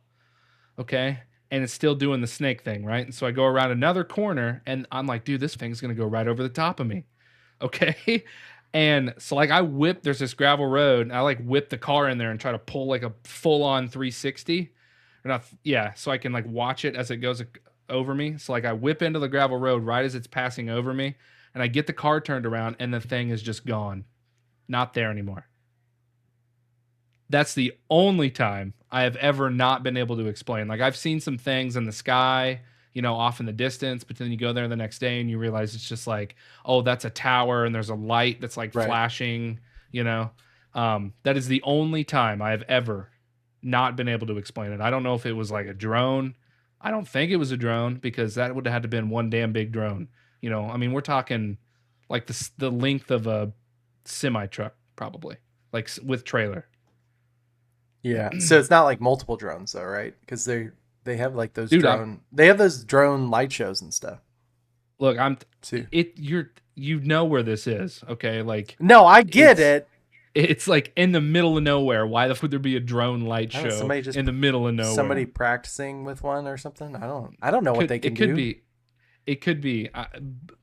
okay? And it's still doing the snake thing, right? And so I go around another corner, and I'm like, dude, this thing's gonna go right over the top of me, okay? And so like there's this gravel road, and I like whip the car in there and try to pull like a full-on 360. So I can like watch it as it goes over me. So like I whip into the gravel road right as it's passing over me, and I get the car turned around, and the thing is just gone. Not there anymore. That's the only time I have ever not been able to explain. Like I've seen some things in the sky, off in the distance, but then you go there the next day and you realize it's just like, oh, that's a tower and there's a light that's like flashing, That is the only time I have ever not been able to explain it. I don't know if it was like a drone. I don't think it was a drone, because that would have had to been one damn big drone. I mean, we're talking like the length of a semi truck, probably, like with trailer. Yeah. So it's not like multiple drones though, right? Because they have like those they have those drone light shows and stuff. Look, you know where this is, okay? Like, no, I get it. It's like in the middle of nowhere. Why the fuck would there be a drone light show in the middle of nowhere? Somebody practicing with one or something. I don't know what they can do. It could be.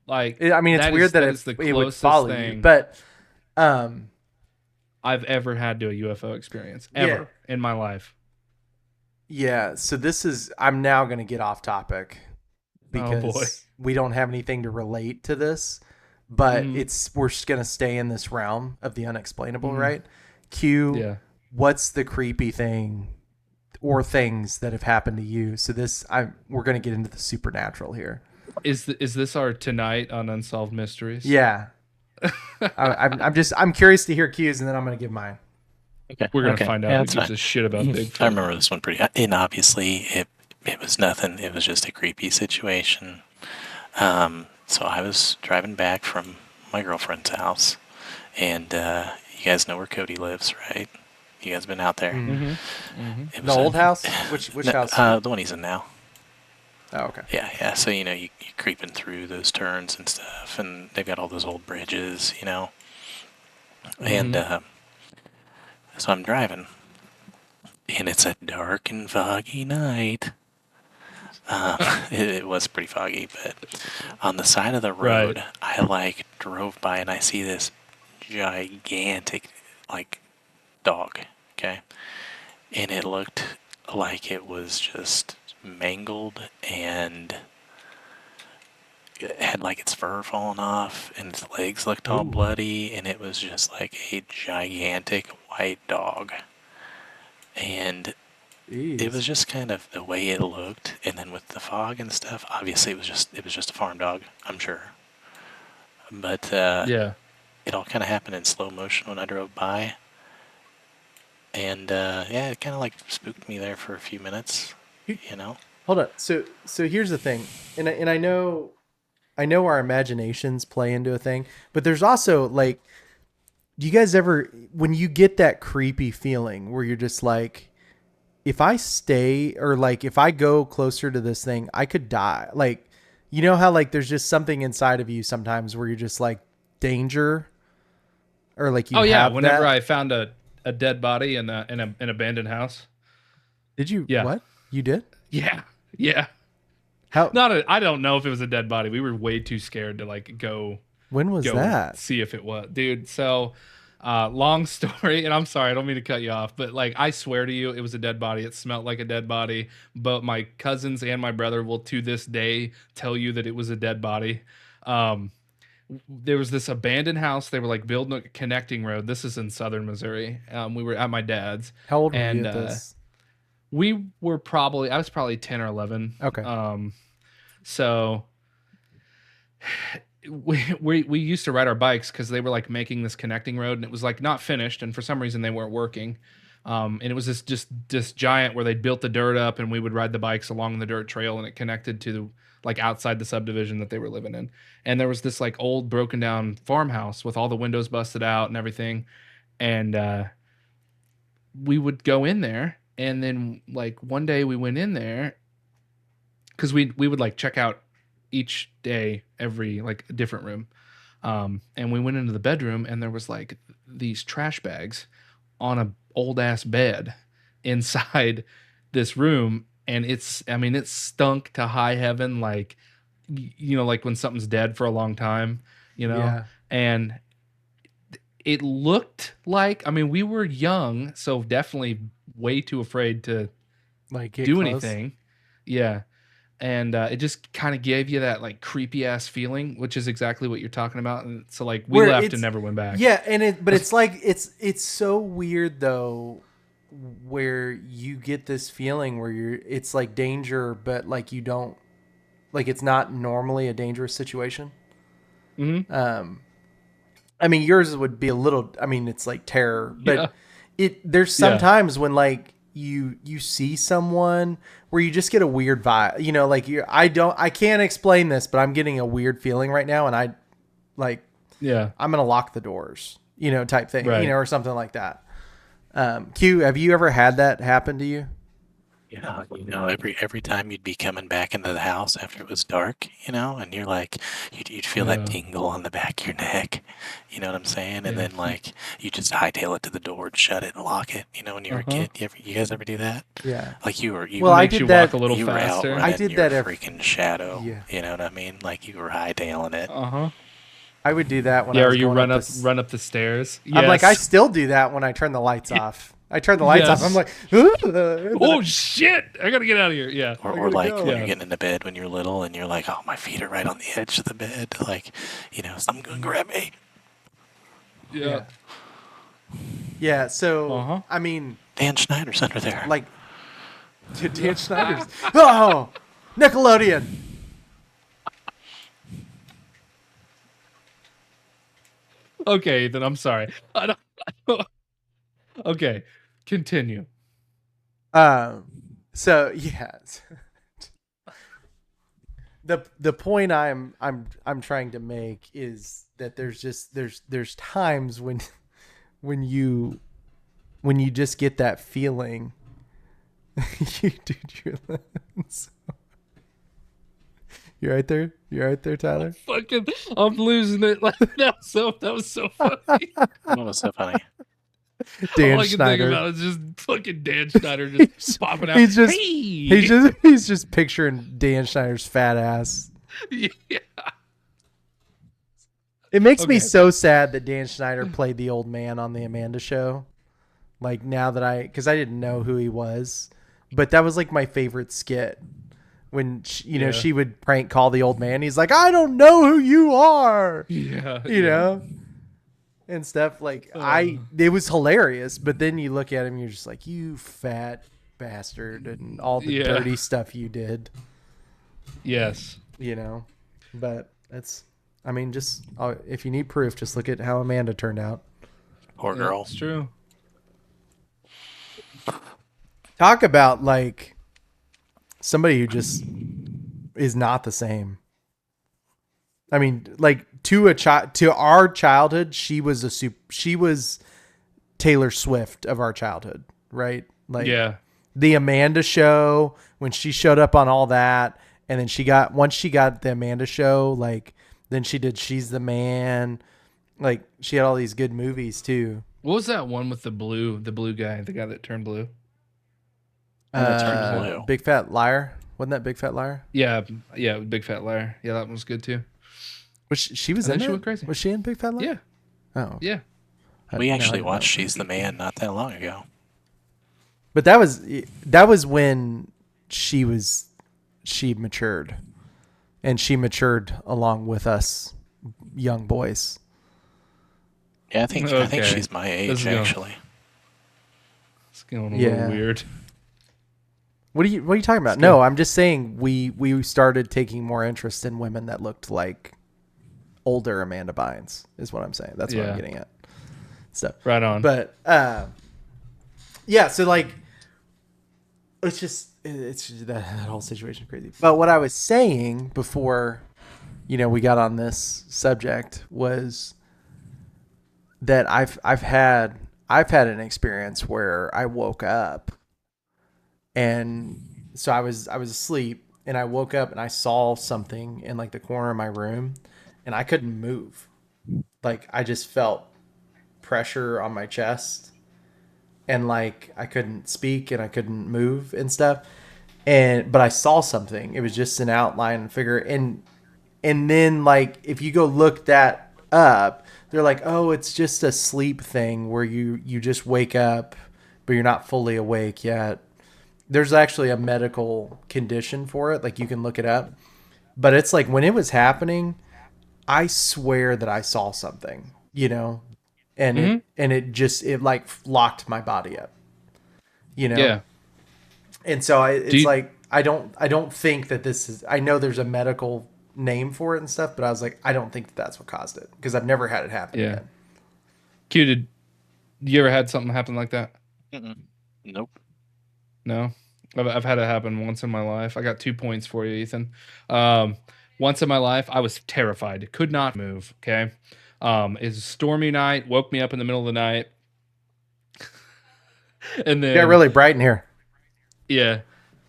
Like, I mean, it's weird that it would follow you, but I've ever had to a UFO experience ever in my life. Yeah. So I'm now going to get off topic because we don't have anything to relate to this, but we're just going to stay in this realm of the unexplainable, right? Q, what's the creepy thing or things that have happened to you? So we're going to get into the supernatural here. Is this our tonight on Unsolved Mysteries? Yeah. I'm curious to hear Q's, and then I'm going to give mine. Okay. We're going to find out who gives a shit about Bigfoot. I remember this one pretty. And obviously, it was nothing. It was just a creepy situation. So I was driving back from my girlfriend's house, and you guys know where Cody lives, right? You guys been out there? Mm-hmm. Mm-hmm. The old house? Which house? The one he's in now. Oh, okay. Yeah. So, you're creeping through those turns and stuff, and they've got all those old bridges, And so I'm driving, and it's a dark and foggy night. It was pretty foggy, but on the side of the road, I drove by, and I see this gigantic dog, okay? And it looked like it was just mangled, and it had its fur fallen off, and its legs looked all bloody, and it was just like a gigantic white dog. And it was just kind of the way it looked, and then with the fog and stuff, obviously it was just a farm dog, I'm sure. But it all kind of happened in slow motion when I drove by, And yeah, it kind of like spooked me there for a few minutes, you know. Hold on. So here's the thing, and I know our imaginations play into a thing, but there's also like, do you guys ever, when you get that creepy feeling where you're just like, if I stay or like if I go closer to this thing, I could die. Like, you know how like there's just something inside of you sometimes where you're just like danger, or like you. Oh yeah, have whenever that. I found a dead body in an abandoned house. Did you? Yeah. What? You did? Yeah. Yeah. How? I don't know if it was a dead body. We were way too scared to like go. When was go that? See if it was, dude. So, long story, and I'm sorry, I don't mean to cut you off, but like I swear to you, it was a dead body. It smelled like a dead body. But my cousins and my brother will to this day tell you that it was a dead body. There was this abandoned house. They were like building a connecting road. This is in southern Missouri. We were at my dad's. How old were you at this? I was probably 10 or 11. Okay. So we used to ride our bikes because they were like making this connecting road, and it was like not finished, and for some reason they weren't working. And it was this giant where they built the dirt up, and we would ride the bikes along the dirt trail, and it connected to like outside the subdivision that they were living in. And there was this like old broken down farmhouse with all the windows busted out and everything. And we would go in there, and then like one day we went in there because we would like check out each day, every like a different room. And we went into the bedroom, and there was like these trash bags on a old ass bed inside this room. And it stunk to high heaven. Like, you know, like when something's dead for a long time, you know, Yeah. and it looked like, I mean, we were young, so definitely way too afraid to Like get do close? anything. Yeah. And it just kind of gave you that like creepy ass feeling, which is exactly what you're talking about. And so like we Where left it's- and never went back. Yeah, but it's like it's so weird though, where you get this feeling where it's like danger, but like you don't, like it's not normally a dangerous situation. Mm-hmm. I mean, yours would be a little. I mean, it's like terror, but Yeah. there's sometimes when like you see someone where you just get a weird vibe. You know, like I can't explain this, but I'm getting a weird feeling right now, and I'm gonna lock the doors. You know, type thing. Right. You know, or something like that. Q, have you ever had that happen to you? Yeah, you know, every time you'd be coming back into the house after it was dark, you know, and you're like, you'd feel that tingle on the back of your neck, you know what I'm saying? And then like you just hightail it to the door and shut it and lock it. You know, when you were a kid, you guys ever do that? Yeah. Like you were. Well, I did that. Walk a little you were out faster. running I did your that every freaking shadow. Yeah. You know what I mean? Like you were hightailing it. I would do that when I Yeah, was or you going run up the stairs. I'm like, I Yes. still do that when I turn the lights off. I turn the lights off. Yes. I'm like, oh shit! I gotta get out of here. Yeah. Or like when Yeah. you're getting into bed when you're little and you're like, oh, my feet are right on the edge of the bed. Like, you know, something's going to grab me. Yeah. Yeah. So I mean, Dan Schneider's under there. like Dan Schneider's. Oh, Nickelodeon. Okay, then I'm sorry. I don't. Okay, continue. So yeah. The point I'm trying to make is that there's times when you just get that feeling. You're right there. You're right there, Tyler. I'm losing it. Like that was so funny. That was so funny. Dan All I can Schneider. think about is just fucking Dan Schneider just popping out. He's just Hey! he's just picturing Dan Schneider's fat ass. Yeah. It makes me Okay. so sad that Dan Schneider played the old man on the Amanda Show. Like now that because I didn't know who he was, but that was like my favorite skit when she would prank call the old man. He's like, I don't know who you are. Yeah. You know, and stuff like it was hilarious. But then you look at him, you're just like, you fat bastard, and all the dirty stuff you did. Yes. You know, but I mean, just if you need proof, just look at how Amanda turned out. Poor girl. It's true. Talk about like somebody who just is not the same. I mean, like to our childhood, she was Taylor Swift of our childhood, right? Like the Amanda Show, when she showed up on all that, and then once she got the Amanda Show, like then she did She's the Man. Like she had all these good movies too. What was that one with the blue guy, the guy that turned blue? Big Fat Liar. Wasn't that Big Fat Liar? Yeah, Big Fat Liar. Yeah, that one was good too. Was she was in it? She went crazy. Was she in Big Fat Liar? Yeah. Oh. Yeah. We actually watched She's the Man not that long ago. But that was when she matured. And she matured along with us young boys. Yeah, I think she's my age actually. It's going a little weird. What are you talking about? No, I'm just saying we started taking more interest in women that looked like older Amanda Bynes is what I'm saying. That's what I'm getting at. So right on. But yeah, so like it's just that whole situation is crazy. But what I was saying before, we got on this subject was that I've had an experience where I woke up, and so I was asleep, and I woke up and I saw something in like the corner of my room, and I couldn't move. Like I just felt pressure on my chest, and like I couldn't speak and I couldn't move and stuff. But I saw something. It was just an outline and figure. And then like if you go look that up, they're like, oh, it's just a sleep thing where you just wake up, but you're not fully awake yet. There's actually a medical condition for it. Like you can look it up. But it's like when it was happening, I swear that I saw something, and it like locked my body up, Yeah. And so I don't think that this is, I know there's a medical name for it and stuff, but I was like, I don't think that's what caused it because I've never had it happen again. Q, did you ever had something happen like that? Nope. No, I've had it happen once in my life. I got 2 points for you, Ethan. Once in my life, I was terrified, could not move. Okay. It's a stormy night, woke me up in the middle of the night. And then it got really bright in here. Yeah.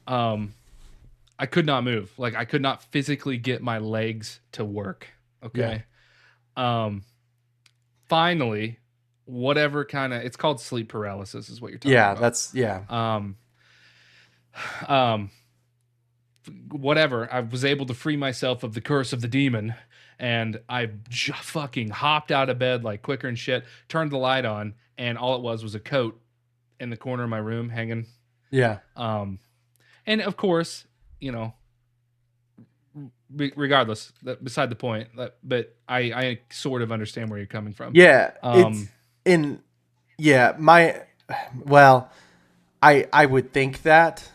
I could not move. Like I could not physically get my legs to work. Okay. Yeah. Finally, whatever kind of, it's called sleep paralysis is what you're talking about. Whatever. I was able to free myself of the curse of the demon, and I fucking hopped out of bed like quicker and shit, turned the light on, and all it was a coat in the corner of my room hanging. Yeah. And of course, regardless, beside the point, but I sort of understand where you're coming from. Yeah. I would think that,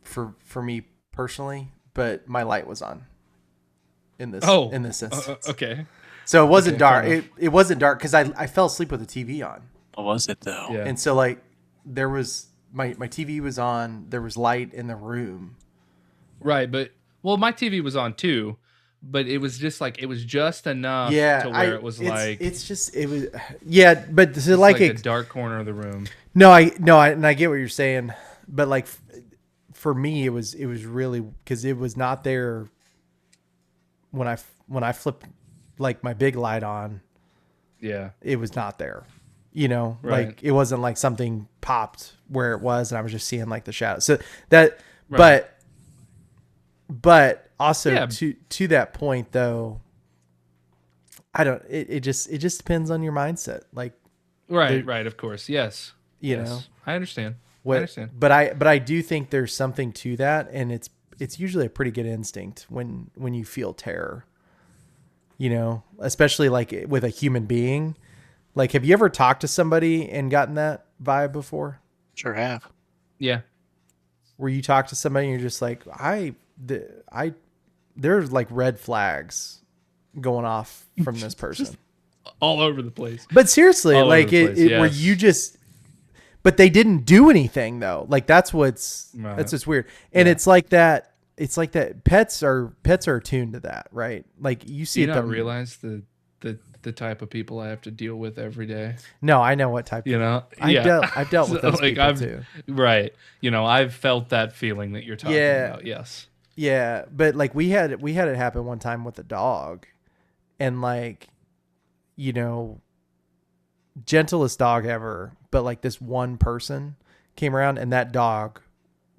for me personally, but my light was on in this instance. Okay. So it wasn't dark. It wasn't dark because I fell asleep with the TV on. What was it though? Yeah. And so like there was my TV was on. There was light in the room. Right, but my TV was on too, but it was just enough to where it was but so like a dark corner of the room. No, I get what you're saying, but like for me, it was really because it was not there when I flipped like my big light on. Yeah, it was not there. Right. Like it wasn't like something popped where it was, and I was just seeing like the shadow. So that, right. But also to that point though, it just depends on your mindset. Like, right. Of course. Yes. I understand. But I do think there's something to that. And it's usually a pretty good instinct when you feel terror, especially like with a human being. Like, have you ever talked to somebody and gotten that vibe before? Sure have. Yeah. Where you talk to somebody and you're just like, there's like red flags going off from this person. All over the place. But seriously, like where you just, but they didn't do anything though. Like that's what's weird. And it's like that. It's like that. Pets are attuned to that, right? Like you see. Do you not realize the type of people I have to deal with every day? No, I know what type. You know, I've dealt with those people too. Right. You know, I've felt that feeling that you're talking about. Yes. Yeah, but like we had it happen one time with a dog, and like, you know, gentlest dog ever, but like this one person came around and that dog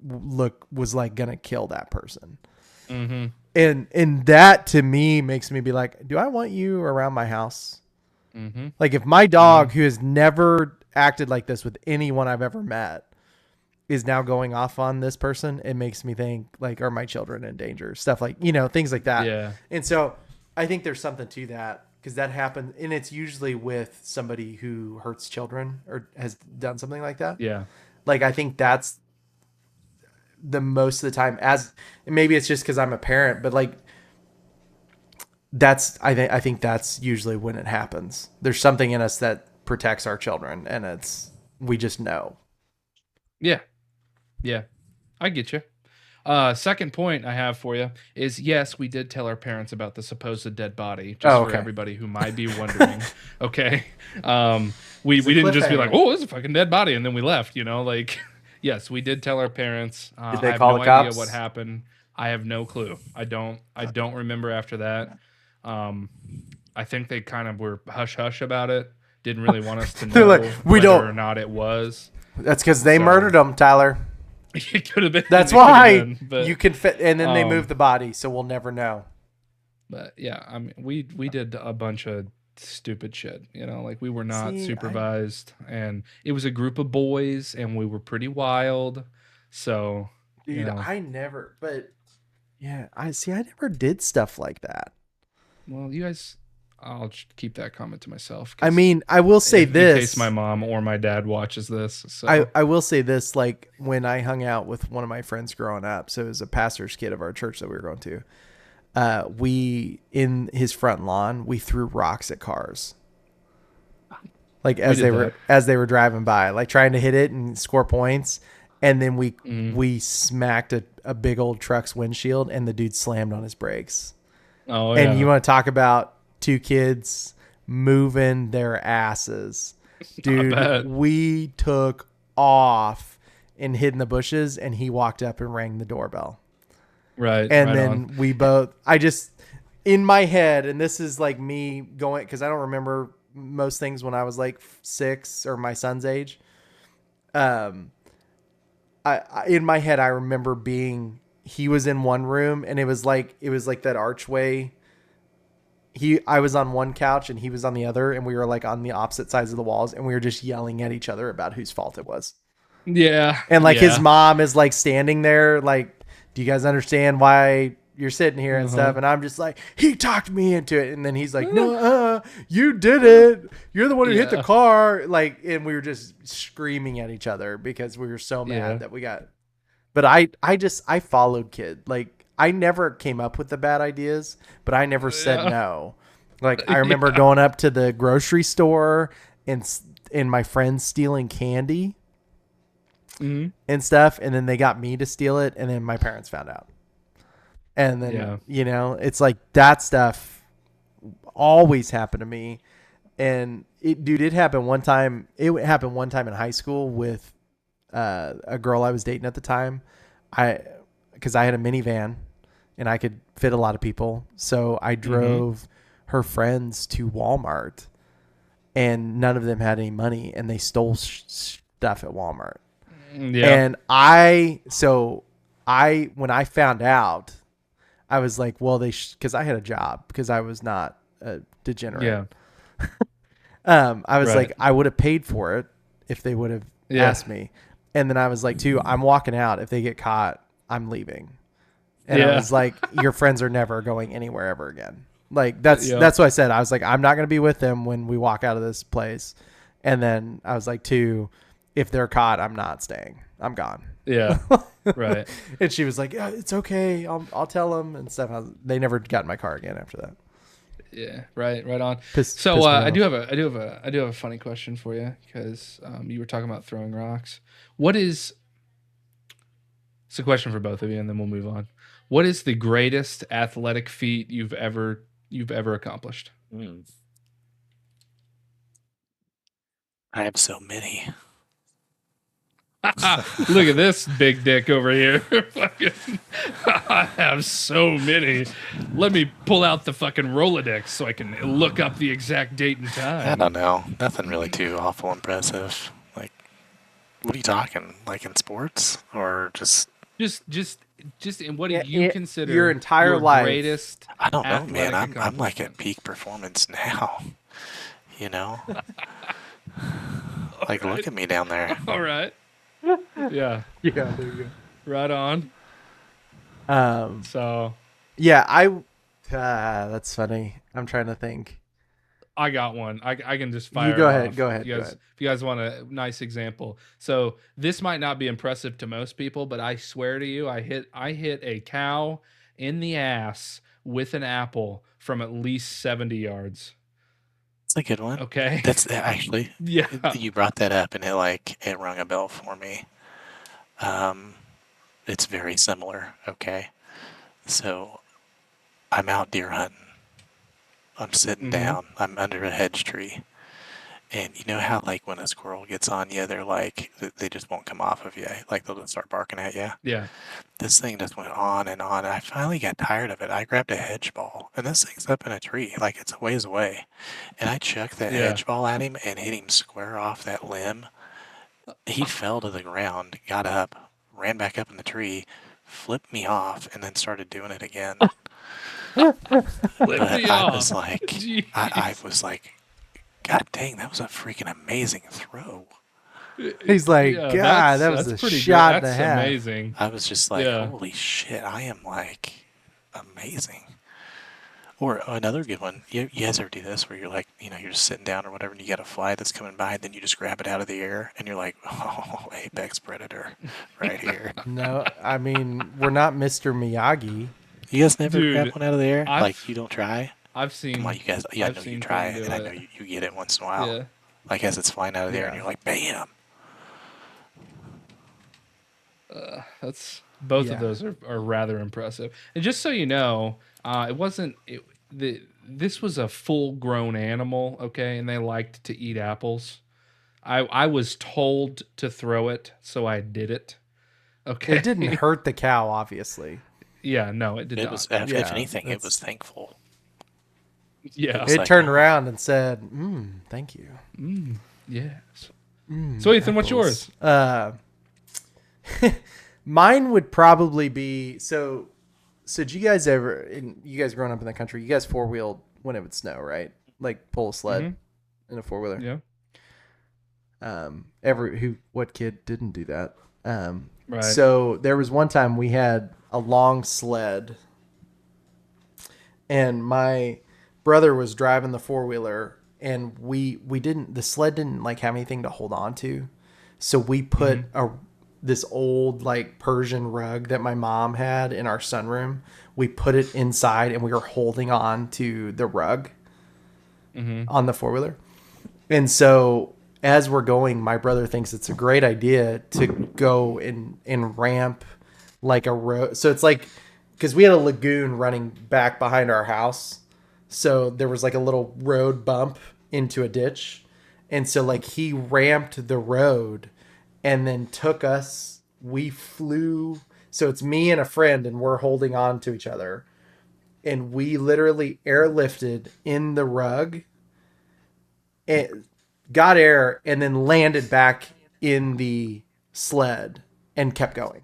was like gonna kill that person. Mm-hmm. And that to me makes me be like, do I want you around my house? Mm-hmm. Like if my dog, who has never acted like this with anyone I've ever met, is now going off on this person, it makes me think like, are my children in danger? Stuff like, you know, things like that. Yeah. And so I think there's something to that, because that happens, and it's usually with somebody who hurts children or has done something like that. Yeah. Like I think that's the most of the time, as maybe it's just because I'm a parent, but like that's I think that's usually when it happens. There's something in us that protects our children, and we just know. Yeah. I get you. Second point I have for you is, yes, we did tell our parents about the supposed dead body, just for everybody who might be wondering. Okay. We didn't just be like, oh, it's a fucking dead body, and then we left, you know, like, yes, we did tell our parents. Did they I have call no the cops? idea what happened. I have no clue. I don't remember after that. I think they kind of were hush hush about it. Didn't really want us to know like, whether or not it was. That's because they murdered him, Tyler. It could have been. That's why you can fit, and then they moved the body, so we'll never know. But yeah, I mean, we did a bunch of stupid shit, you know, like we were not supervised, and it was a group of boys, and we were pretty wild. So, dude, you know. I never did stuff like that. Well, you guys, I'll just keep that comment to myself. I mean, I will say this in case my mom or my dad watches this. So. I will say this, like when I hung out with one of my friends growing up, so it was a pastor's kid of our church that we were going to. We, in his front lawn, we threw rocks at cars. Like as they were driving by, like trying to hit it and score points. And then we smacked a big old truck's windshield, and the dude slammed on his brakes. Oh, and you want to talk about two kids moving their asses. Dude, we took off and hid in the bushes, and he walked up and rang the doorbell. Right. And then we both, in my head, and this is like me going, because I don't remember most things when I was like 6 or my son's age. In my head, I remember he was in one room, and it was like that archway. I was on one couch and he was on the other, and we were like on the opposite sides of the walls, and we were just yelling at each other about whose fault it was. Yeah. And like his mom is like standing there like, do you guys understand why you're sitting here and stuff? And I'm just like, he talked me into it. And then he's like, no, you did it. You're the one who hit the car. Like, and we were just screaming at each other because we were so mad that we got. But I followed kid. Like, I never came up with the bad ideas, but I never said no. Like, I remember going up to the grocery store and my friends stealing candy and stuff. And then they got me to steal it. And then my parents found out. And then, you know, it's like that stuff always happened to me. And it happened one time. It happened one time in high school with a girl I was dating at the time. Because I had a minivan and I could fit a lot of people. So I drove her friends to Walmart, and none of them had any money, and they stole stuff at Walmart. Yeah. And when I found out, I was like, well, because I had a job, because I was not a degenerate. Yeah. I was like, I would have paid for it if they would have asked me. And then I was like, too, I'm walking out. If they get caught, I'm leaving. And I was like, your friends are never going anywhere ever again. Like, that's what I said. I was like, I'm not going to be with them when we walk out of this place. And then I was like, too, if they're caught, I'm not staying. I'm gone. Yeah. Right. And she was like, yeah, it's okay. I'll tell them and stuff. They never got in my car again after that. Yeah, right on. Piss So me I off. do have a funny question for you because you were talking about throwing rocks. What is? It's a question for both of you, and then we'll move on. What is the greatest athletic feat you've ever accomplished? I have so many. Look at this big dick over here. Fucking, I have so many. Let me pull out the fucking Rolodex so I can look up the exact date and I time. don't know. Nothing really too awful impressive. Like, what are you talking? Like in sports or just in what do you consider your entire life? Greatest? I don't know, man. athletic I'm like at peak performance now. You know? Like, look at me down there. All right. Yeah. Yeah, there you go. Right on. So yeah, that's funny. I'm trying to think. I got one. I can just fire. You go it ahead. off. Go ahead. If you guys want a nice example. So this might not be impressive to most people, but I swear to you, I hit a cow in the ass with an apple from at least 70 yards. It's a good one. Okay. That's actually. Yeah. You brought that up, and it rung a bell for me. It's very similar. Okay. So, I'm out deer hunting. I'm sitting down. I'm under a hedge tree. And you know how, like, when a squirrel gets on you, they're like, they just won't come off of you. Like, they'll just start barking at you. Yeah. This thing just went on and on. And I finally got tired of it. I grabbed a hedge ball, and this thing's up in a tree. Like, it's a ways away. And I chucked that hedge ball at him and hit him square off that limb. He fell to the ground, got up, ran back up in the tree, flipped me off, and then started doing it again. But I was like, God dang, that was a freaking amazing throw. He's like, God, that was a shot and a half. Amazing. I was just like, holy shit, I am like amazing. Or another good one, you guys ever do this where you're like, you're just sitting down or whatever, and you got a fly that's coming by, and then you just grab it out of the air, and you're like, oh, apex predator right here. No, I mean, we're not Mr. Miyagi. You guys never grab one out of the air? Like, you don't try? I've seen. Come on, you guys. Yeah, I know you try, and I know you get it once in a while. Yeah. Like, as it's flying out of the air, and you're like, bam. That's both of those are rather impressive. And just so you know, it wasn't. This was a full-grown animal, okay, and they liked to eat apples. I was told to throw it, so I did it. Okay. It didn't hurt the cow, obviously. Yeah, no, it did not. If anything, it was thankful. Yeah. It turned around and said, thank you. Yes. So, Ethan, what's yours? Mine would probably be, so did you guys ever, you guys growing up in the country, you guys four-wheeled when it would snow, right? Like pull a sled in a four-wheeler? Yeah. What kid didn't do that? Right. So there was one time we had a long sled, and my brother was driving the four-wheeler, and the sled didn't like have anything to hold on to, so we put this old like Persian rug that my mom had in our sunroom. We put it inside, and we were holding on to the rug on the four-wheeler. And so as we're going, my brother thinks it's a great idea to go and ramp like a road. So it's like, because we had a lagoon running back behind our house. So there was like a little road bump into a ditch. And so like he ramped the road and then took us. We flew. So it's me and a friend, and we're holding on to each other. And we literally airlifted in the rug and got air, and then landed back in the sled and kept going.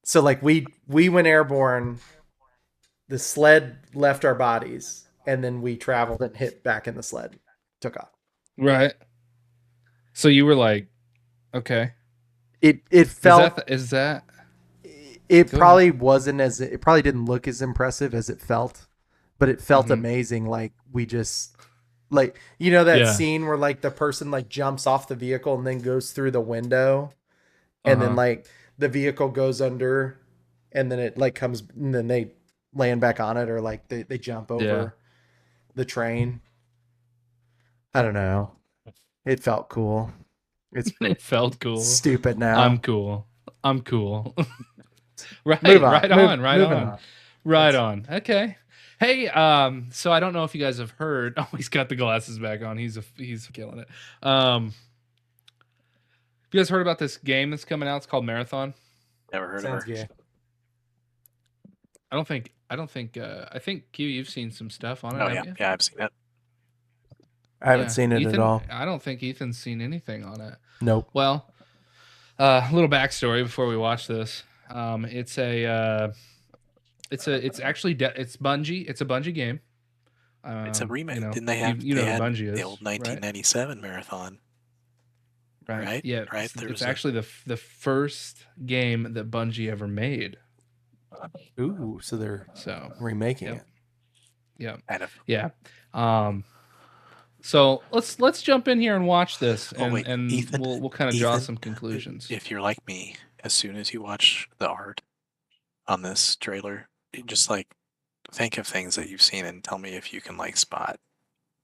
So like we went airborne, the sled left our bodies, and then we traveled and hit back in the sled, took off. Right. So you were like, okay. It felt. Is that? It probably wasn't as. It probably didn't look as impressive as it felt, but it felt amazing. Like we just. Like, you know that scene where like the person like jumps off the vehicle and then goes through the window, and then like the vehicle goes under, and then it like comes, and then they land back on it, or like they jump over the train. I don't know. It felt cool. It felt cool. Stupid now. I'm cool. Right, Move on. right Move- on, right moving on. on. Right on. Okay. Hey, so I don't know if you guys have heard. Oh, he's got the glasses back on. He's killing it. You guys heard about this game that's coming out? It's called Marathon. Never heard Sounds of her. gay. I think Q, you've seen some stuff on it. Oh haven't yeah, you? yeah, I've seen it. I haven't seen it Ethan, at all. I don't think Ethan's seen anything on it. Nope. Well, a little backstory before we watch this. It's actually it's Bungie. It's a Bungie game. It's a remake. You know, Didn't they have? You they know had what Bungie is, the old 1997 marathon. Right. Yeah. Right. It's actually the first game that Bungie ever made. Ooh, so they're remaking it. Yeah. Kind of. Yeah. So let's jump in here and watch this, Oh, and, wait, and Ethan, we'll kind of draw Ethan, some conclusions. If you're like me, as soon as you watch the art on this trailer, you just like think of things that you've seen and tell me if you can like spot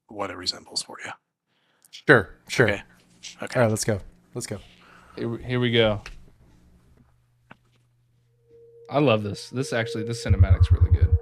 what it resembles for you. Sure. Okay. All right, let's go. Here we go. I love this. This cinematic's really good.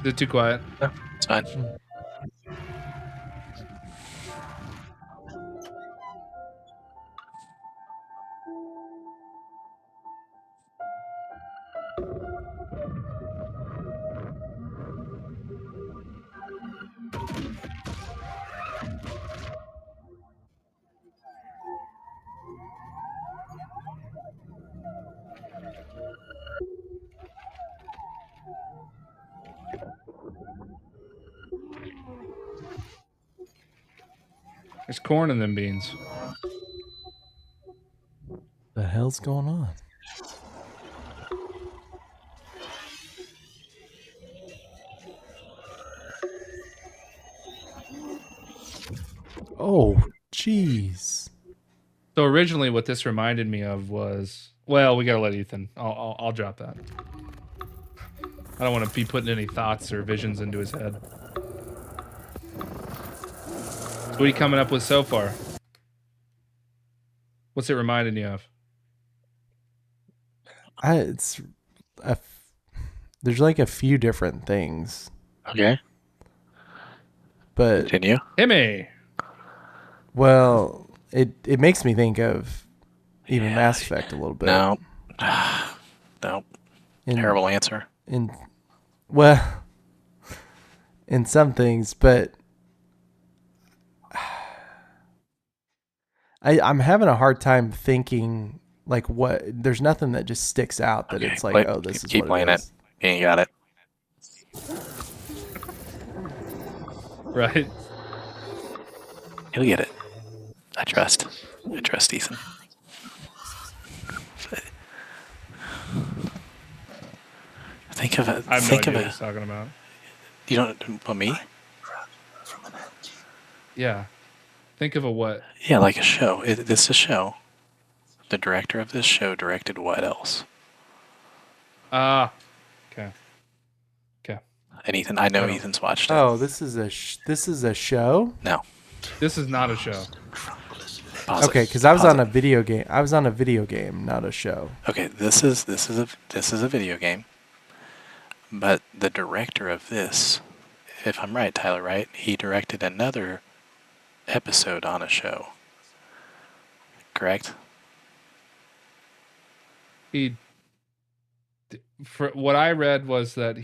Is it too quiet? No, it's fine. There's corn in them beans. The hell's going on? Oh, jeez. So originally, what this reminded me of was, well, we gotta let Ethan. I'll drop that. I don't want to be putting any thoughts or visions into his head. So what are you coming up with so far? What's it reminding you of? There's like a few different things. Okay. But Continue. Himmy. Well, it makes me think of even Mass Effect a little bit. No. No. Terrible answer. In some things, but I'm having a hard time thinking like what. There's nothing that just sticks out that it's like, oh, this is keep what playing it is. it. You got it. Right. You'll get it. I trust Ethan. Think of it. I have no Think idea of what it. he's talking about. You don't want me? Yeah. Think of a what? Yeah, like a show. This is a show. The director of this show directed what else? Okay. And Ethan, I know Ethan's watched it. Oh, this is a show? No. This is not a show. Pause Okay, it. because I was Pause on it. a video game. I was on a video game, not a show. Okay, this is a video game. But the director of this, if I'm right, Tyler, right? He directed another episode on a show. Correct? For what I read was that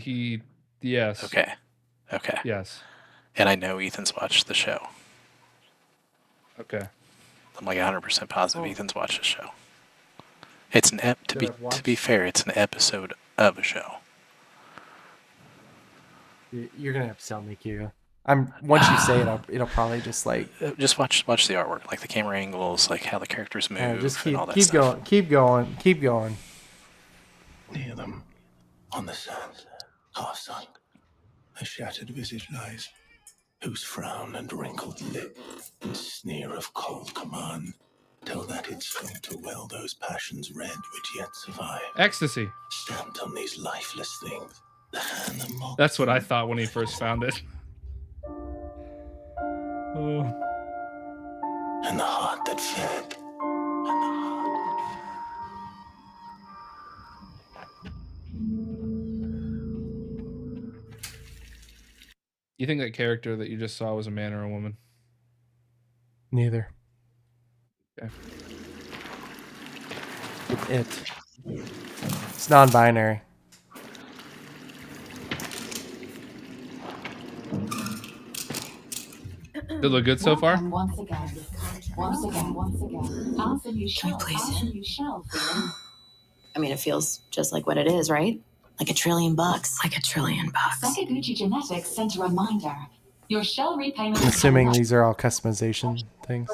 yes. Okay. Yes. And I know Ethan's watched the show. Okay. I'm like 100% positive Ethan's watched the show. It's to be fair, it's an episode of a show. You're gonna have to tell me, Q. Once you say it, it'll probably just like just watch the artwork, like the camera angles, like how the characters move, just and all that keep stuff. keep going. Near them, on the sands, half sunk, a shattered visage lies, whose frown and wrinkled lip and sneer of cold command tell that it sought to well those passions red which yet survive. Ecstasy. Stamped on these lifeless things, the hand that mocks. That's what I thought when he first found it. Oh. And the heart that fed. You think that character that you just saw was a man or a woman? Neither. Okay. It's non-binary. Did it look good so far? Once again. Alison, you shall. I mean, it feels just like what it is, right? Like $1 trillion. Like $1 trillion. Sakaguchi Genetics sent a reminder. Your shell repayment. I'm assuming these are all customization things.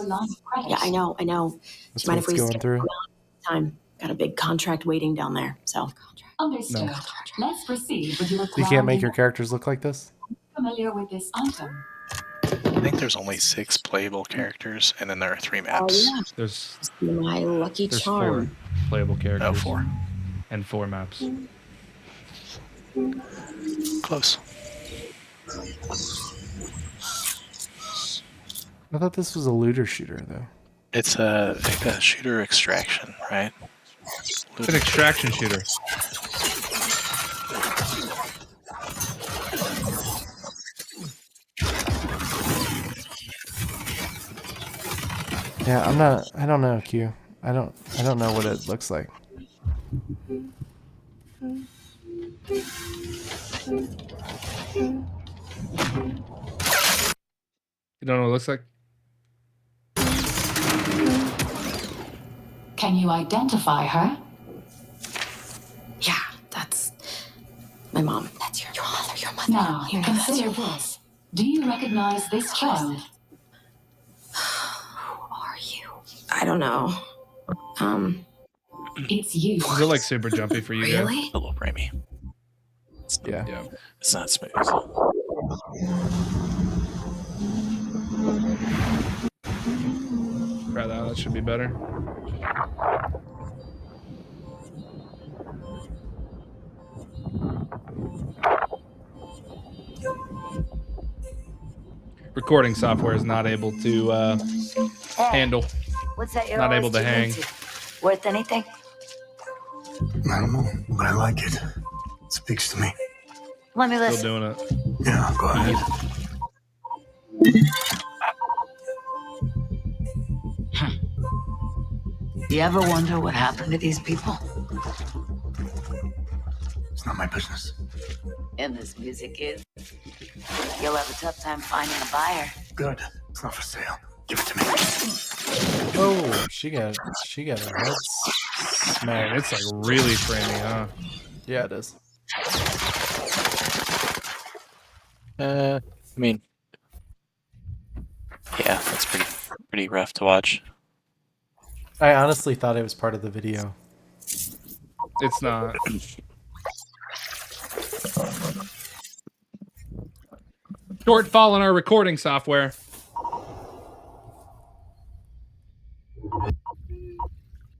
Yeah, I know. That's Do you mind what's if we going skip through. time? Got a big contract waiting down there, so. Understood. No. Let's proceed with your You can't make your characters look like this? familiar with this item. I think there's only 6 playable characters, and then there are 3 maps. yeah. There's My lucky charm. 4 playable characters. Oh, 4. And 4 maps. Close. I thought this was a looter shooter, though. It's a shooter extraction, right? It's an extraction shooter. Yeah, I don't know, Q. I don't know what it looks like. You don't know what it looks like? Can you identify her? Yeah, that's my mom. That's your mother. Your mother. Now, You know that's consider your this. Do you recognize this child? Who are you? I don't know. It's you. Is it like super jumpy for you guys? Really? A little Remy. Yeah. It's not smooth. Try that. That should be better. Recording software is not able to handle. What's that you're Not able always to hang. into? Worth anything? I don't know, but I like it. It speaks to me. Let me Still listen. doing it. Yeah, go ahead. You ever wonder what happened to these people? It's not my business. And this music is. You'll have a tough time finding a buyer. Good. It's not for sale. Give it to me. Oh, she got her head smacked. Man, it's like really framey, huh? Yeah, it is. I mean, yeah, that's pretty rough to watch. I honestly thought it was part of the video. It's not. Shortfall in our recording software.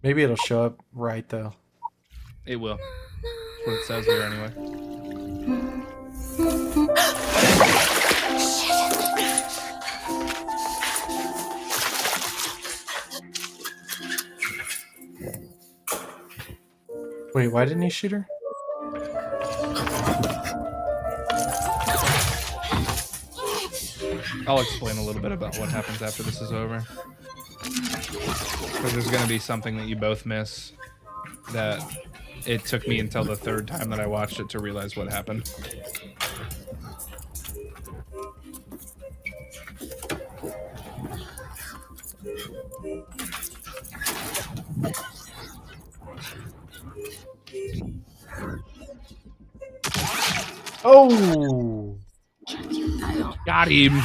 Maybe it'll show up right though. It will. That's what it says here anyway. Wait, why didn't he shoot her? I'll explain a little bit about what happens after this is over. Because there's going to be something that you both miss that it took me until the 3rd time that I watched it to realize what happened. Oh! Got him.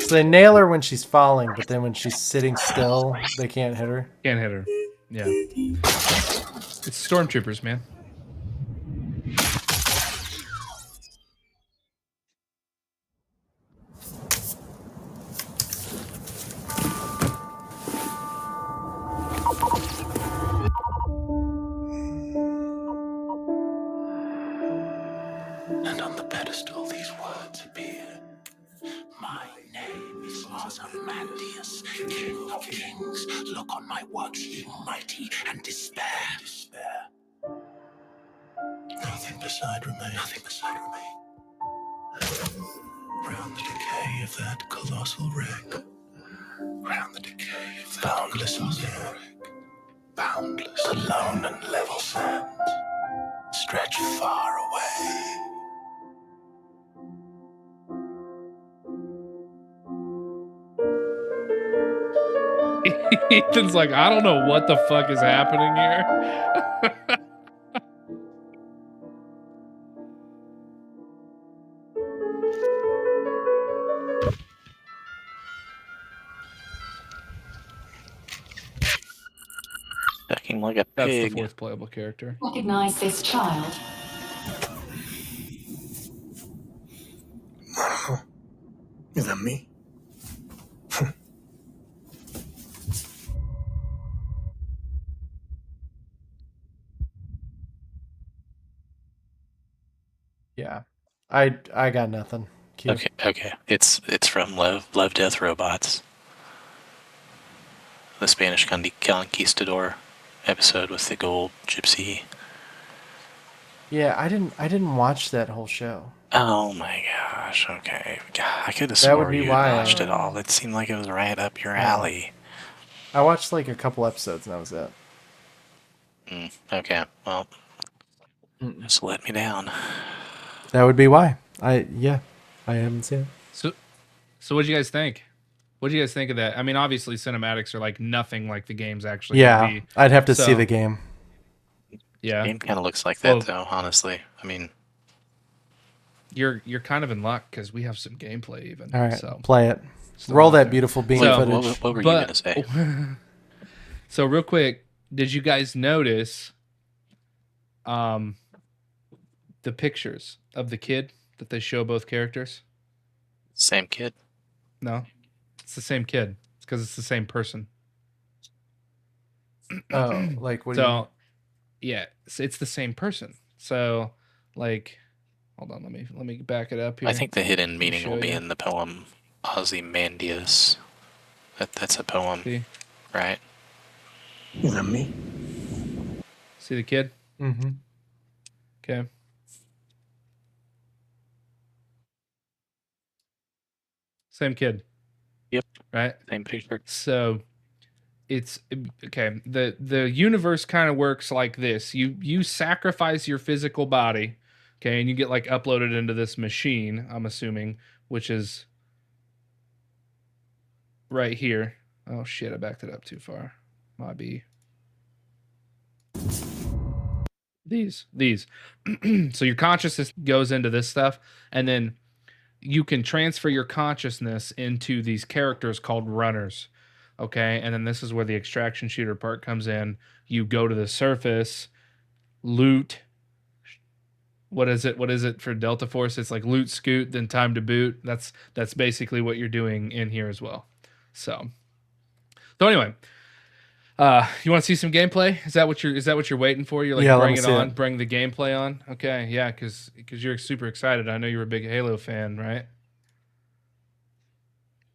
So they nail her when she's falling, but then when she's sitting still, they can't hit her. Can't hit her. Yeah. It's stormtroopers, man. And on the pedestal, these words appear. My name is Ozymandias, King of Kings. Look on my works, ye mighty, and despair. Despair. Nothing beside remains. Nothing beside remains. Round the decay of that colossal wreck. Round the decay of that boundless wreck. Boundless, alone and level sands stretch far away. Ethan's like, I don't know what the fuck is happening here. Ducking like a That's pig. the fourth playable character. Recognize this child. Is that me? Yeah, I got nothing. Cute. Okay. It's from Love, Death, Robots. The Spanish Conquistador episode with the gold gypsy. Yeah, I didn't watch that whole show. Oh my gosh. Okay. God, I could have That would swore be you why watched it all. It seemed like it was right up your alley. I watched like a couple episodes and that was it. Okay. Well, just let me down. That would be why. I haven't seen it. So what do you guys think? What do you guys think of that? I mean, obviously cinematics are like nothing like the games actually Yeah, can be. I'd have to see the game. Yeah. The game kind of looks like that though, honestly. I mean, you're kind of in luck because we have some gameplay even. All right, so play it. Roll that beautiful beam footage. What were you gonna say? So real quick, did you guys notice the pictures of the kid that they show both characters? Same kid? No, it's the same kid. It's because it's the same person. Oh, like what? Do you... Yeah, it's the same person. So, like, hold on, let me back it up here. I think the hidden meaning will be you. in the poem Ozymandias. That's a poem, right? Is that me? See the kid? Mm-hmm. Okay. Same kid. Yep. Right? Same picture. So it's okay. The universe kind of works like this. You sacrifice your physical body, okay, and you get like uploaded into this machine, I'm assuming, which is right here. Oh shit, I backed it up too far. Might be these. So your consciousness goes into this stuff, and then you can transfer your consciousness into these characters called runners. Okay, and then this is where the extraction shooter part comes in. You go to the surface, loot. What is it for Delta Force? It's like loot, scoot, then time to boot. That's basically what you're doing in here as well. So anyway, you want to see some gameplay? Is that what you're waiting for? You're like, bring it on, bring the gameplay on. Okay, yeah, because you're super excited. I know you're a big Halo fan, right?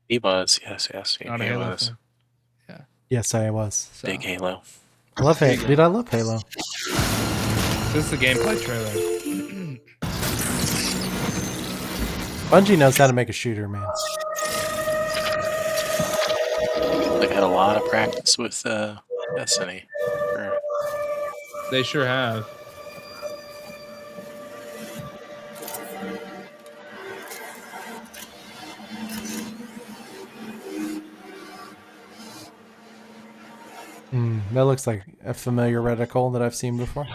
He was, yes. Not a He Halo was. fan. Yeah. Yes, I was. Big Halo. I love Halo. Dude, I love Halo. This is the gameplay trailer. Bungie knows how to make a shooter, man. They've had a lot of practice with Destiny. They sure have. That looks like a familiar reticle that I've seen before.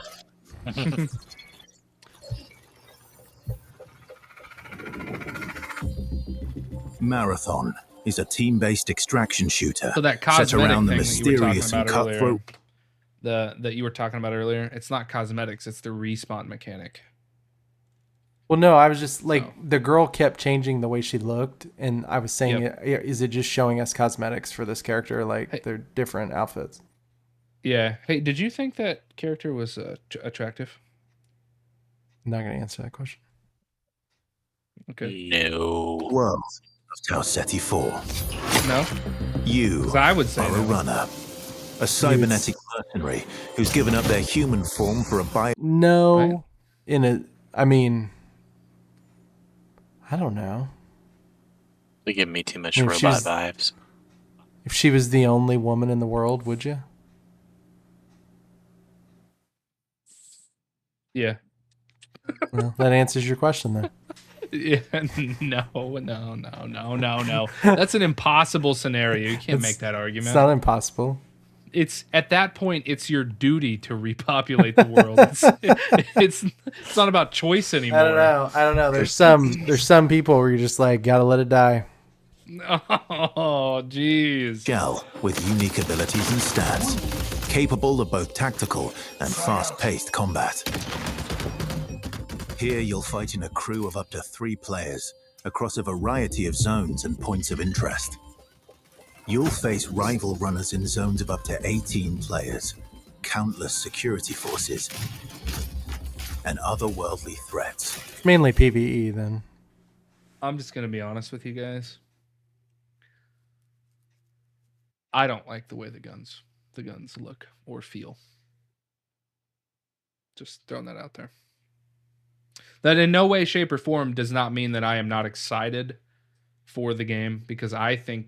Marathon is a team-based extraction shooter So that set cosmetic around the thing that you were talking mysterious and about earlier, cutthroat. that you were talking about earlier, it's not cosmetics, it's the respawn mechanic. Well, no, I was just like, the girl kept changing the way she looked, and I was saying, is it just showing us cosmetics for this character? Like, they're different outfits. Yeah. Hey, did you think that character was attractive? I'm not going to answer that question. Okay. No. World of Tau Ceti 4. No? You I would say are a runner. A cybernetic mercenary who's given up their human form for a bio... No. I mean... I don't know. They give me too much I mean, robot vibes. If she was the only woman in the world, would you? Yeah. Well, that answers your question then. Yeah, no. That's an impossible scenario. You can't make that argument. It's not impossible. It's at that point, it's your duty to repopulate the world. It's not about choice anymore. I don't know. There's some people where you're just like, gotta let it die. Oh, jeez. Gel with unique abilities and stats, capable of both tactical and fast-paced combat. Here you'll fight in a crew of up to 3 players across a variety of zones and points of interest. You'll face rival runners in zones of up to 18 players, countless security forces, and otherworldly threats. Mainly PvE then. I'm just gonna be honest with you guys. I don't like the way the guns look or feel. Just throwing that out there. That in no way, shape, or form does not mean that I am not excited for the game, because I think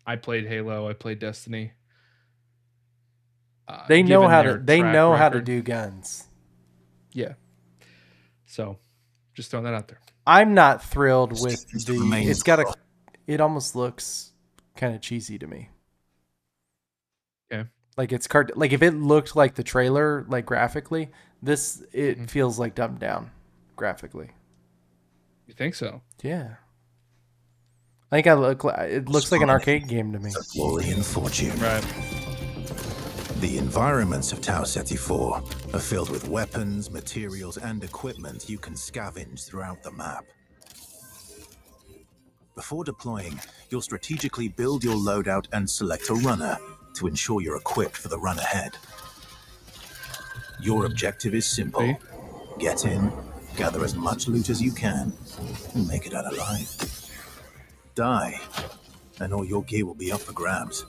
I played Halo, I played Destiny. They know how to do guns. Yeah. So, just throwing that out there. I'm not thrilled with it almost looks kind of cheesy to me. Okay. Like like if it looked like the trailer, like graphically, it feels like dumbed down graphically. You think so? Yeah. I think it looks like an arcade game to me. Glory and fortune. Right. The environments of Tau Ceti 4 are filled with weapons, materials, and equipment you can scavenge throughout the map. Before deploying, you'll strategically build your loadout and select a runner to ensure you're equipped for the run ahead. Your objective is simple. Get in, gather as much loot as you can, and make it out alive. Die, and all your gear will be up for grabs.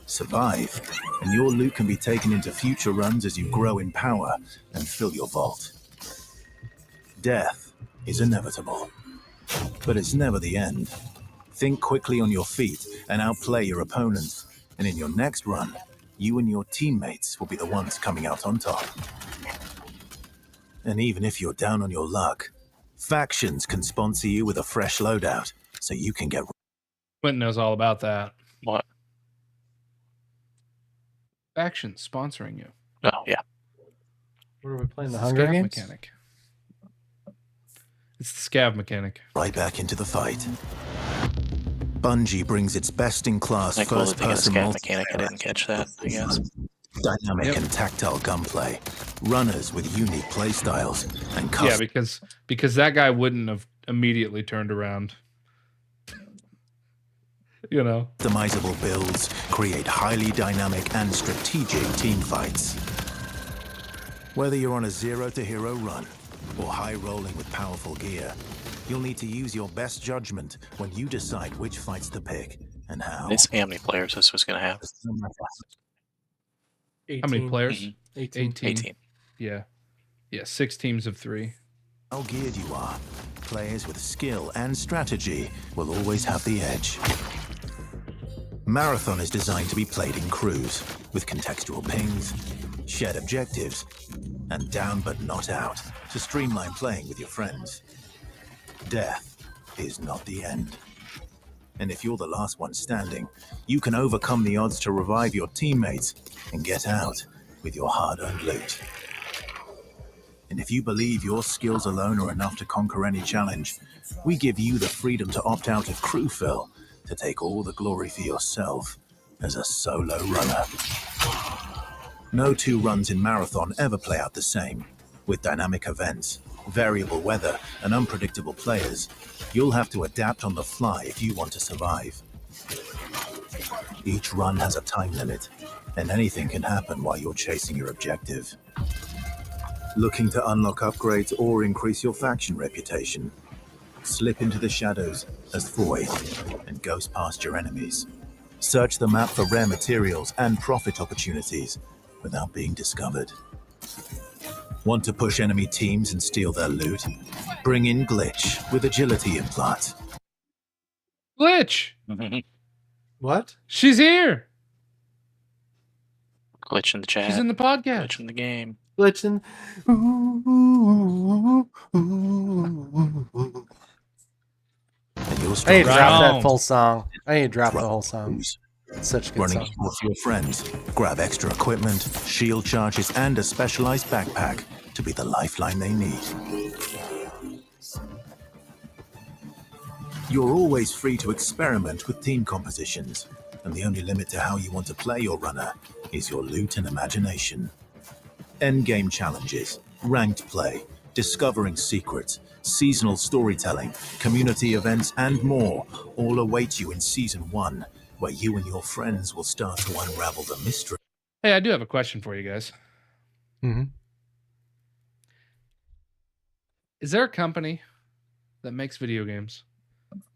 Survive, and your loot can be taken into future runs as you grow in power and fill your vault. Death is inevitable, but it's never the end. Think quickly on your feet and outplay your opponents, and in your next run, you and your teammates will be the ones coming out on top. And even if you're down on your luck, factions can sponsor you with a fresh loadout, so you can get... Quentin knows all about that. What? Faction sponsoring you. Oh, yeah. What are we playing, the Hunger Games? Mechanic. It's the scav mechanic. Right back into the fight. Bungie brings its best-in-class Like, cool, first-person scav mechanic. I didn't catch that, I guess. Dynamic and tactile gunplay, runners with unique playstyles, and custom... Yeah, because that guy wouldn't have immediately turned around. You know, customizable builds create highly dynamic and strategic team fights. Whether you're on a zero-to-hero run or high-rolling with powerful gear, you'll need to use your best judgment when you decide which fights to pick and how. How many players this was going to have? 18. How many players? 18. Yeah. 6 teams of 3. How geared you are, players with skill and strategy will always have the edge. Marathon is designed to be played in crews, with contextual pings, shared objectives, and down but not out, to streamline playing with your friends. Death is not the end. And if you're the last one standing, you can overcome the odds to revive your teammates and get out with your hard-earned loot. And if you believe your skills alone are enough to conquer any challenge, we give you the freedom to opt out of crew fill to take all the glory for yourself as a solo runner. No two runs in Marathon ever play out the same. With dynamic events, variable weather, and unpredictable players, you'll have to adapt on the fly if you want to survive. Each run has a time limit, and anything can happen while you're chasing your objective. Looking to unlock upgrades or increase your faction reputation? Slip into the shadows as Void and ghost past your enemies. Search the map for rare materials and profit opportunities without being discovered. Want to push enemy teams and steal their loot? Bring in Glitch with agility implant. Glitch! What? She's here! Glitch in the chat. She's in the podcast. Glitch in the game. Glitching. I need to drop that full song. I need to drop the whole song. It's such a good Running song. with your friends. Grab extra equipment, shield charges, and a specialized backpack to be the lifeline they need. You're always free to experiment with team compositions, and the only limit to how you want to play your runner is your loot and imagination. Endgame challenges, ranked play, discovering secrets, seasonal storytelling, community events, and more all await you in Season 1, where you and your friends will start to unravel the mystery. Hey, I do have a question for you guys. Mm-hmm. Is there a company that makes video games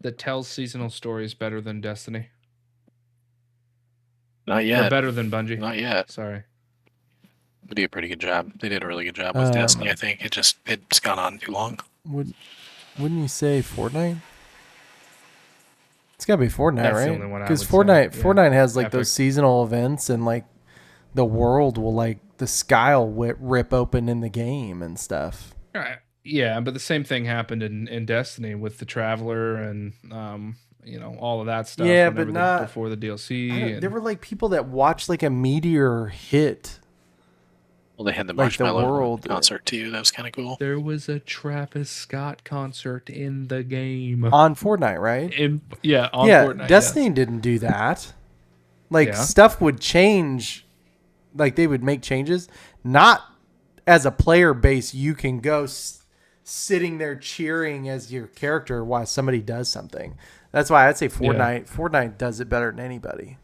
that tells seasonal stories better than Destiny? Not yet. Or better than Bungie? Not yet. Sorry. They do a pretty good job. They did a really good job with Destiny, I think. It's gone on too long. Wouldn't you say Fortnite? It's gotta be Fortnite, That's the right? only one I Because would say, yeah. Fortnite has like Epic. those seasonal events, and like the world will the sky will rip open in the game and stuff. Right. Yeah, but the same thing happened in Destiny with the Traveler and all of that stuff. Yeah, whenever but not before the DLC. There were like people that watched like a meteor hit. Well, they had the Like the Marshmallow world. concert too. That was kind of cool. There was a Travis Scott concert in the game On Fortnite, right? On Fortnite. Destiny didn't do that. Like Yeah. stuff would change, like they would make changes. Not as a player base, you can go sitting there cheering as your character while somebody does something. That's why I'd say Fortnite. Fortnite does it better than anybody.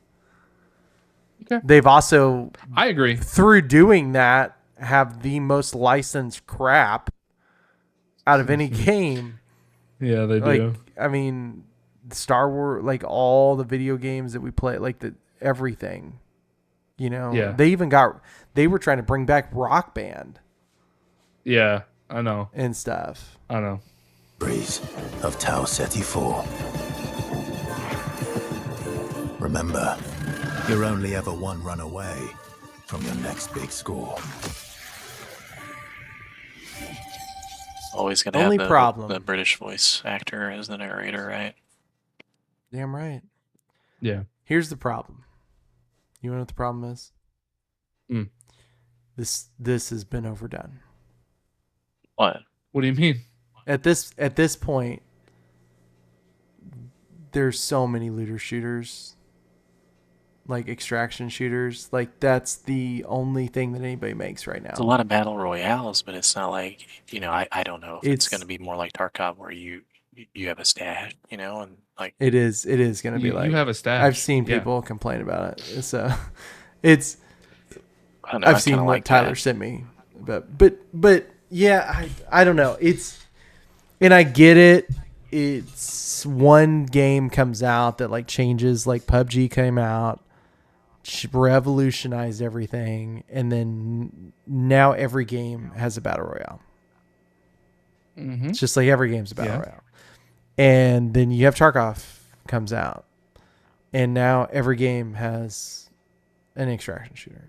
Okay. They've also, I agree, through doing that, have the most licensed crap out of any game. Yeah, they Like, do. I mean, Star Wars, like all the video games that we play, like everything. Yeah. They were trying to bring back Rock Band Yeah, I know. and stuff. I know. Breeze of Tau Ceti 4. Remember, you're only ever one run away from your next big score. Always gonna Only have problem. the British voice actor as the narrator, right? Damn right. Yeah. Here's the problem. You know what the problem is? Mm. This has been overdone. What? What do you mean? At this point, there's so many looter shooters, like extraction shooters. Like that's the only thing that anybody makes right now. It's a lot of battle royales, but it's not like I don't know if it's going to be more like Tarkov where you have a stash, and like It is going to be You like have a stash. I've seen Yeah. people complain about it. So it's I don't know, I I've seen kinda what like Tyler that. sent me, but yeah, I don't know. And I get it. It's one game comes out that like changes, like PUBG came out, revolutionized everything, and then now every game has a battle royale. Mm-hmm. It's just like every game's a battle Yeah. royale. And then you have Tarkov comes out, and now every game has an extraction shooter.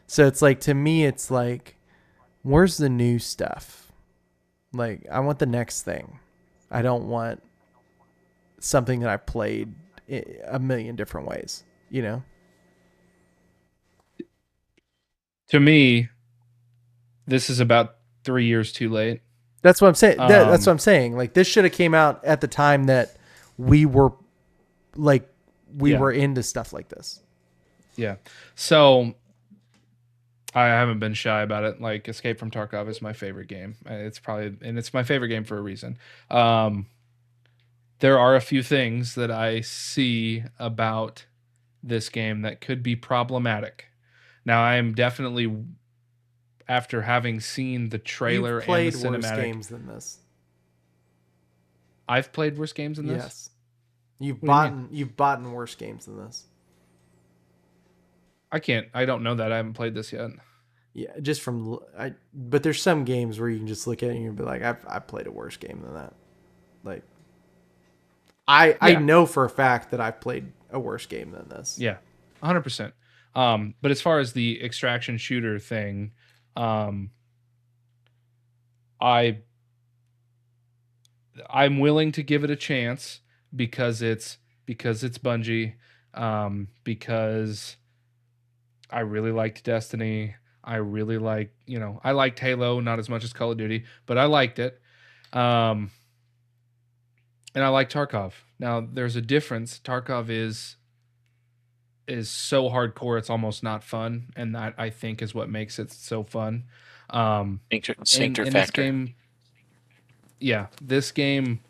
So it's like, to me, it's like, where's the new stuff? Like, I want the next thing. I don't want something that I played a million different ways, To me, this is about 3 years too late. That's what I'm saying. That's what I'm saying. Like, this should have came out at the time that we were into stuff like this. Yeah. So I haven't been shy about it. Like, Escape from Tarkov is my favorite game. It's my favorite game for a reason. There are a few things that I see about this game that could be problematic. Now, I am definitely, after having seen the trailer You've played and the cinematic, worse games than this. I've played worse games than this. Yes, you've bought worse games than this. I don't know that. I haven't played this yet. Yeah, just but there's some games where you can just look at it and you'll be like, I've played a worse game than that. Like, I know for a fact that I've played a worse game than this. Yeah, 100%. But as far as the extraction shooter thing, I'm willing to give it a chance because it's Bungie, because I really liked Destiny. I really I liked Halo, not as much as Call of Duty, but I liked it. And I like Tarkov. Now, there's a difference. Tarkov is so hardcore it's almost not fun, and that, I think, is what makes it so fun. Sphincter factor. This game, this game,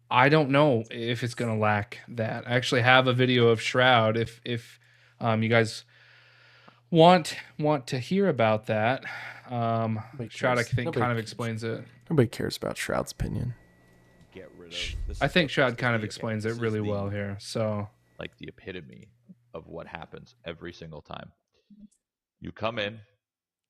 I don't know if it's gonna lack that. I actually have a video of Shroud. If you guys want to hear about that, Shroud, I think, kind of explains it. Nobody cares about Shroud's opinion. Get rid of. I think Shroud kind of explains it really well here. So, like, the epitome of what happens every single time. You come in,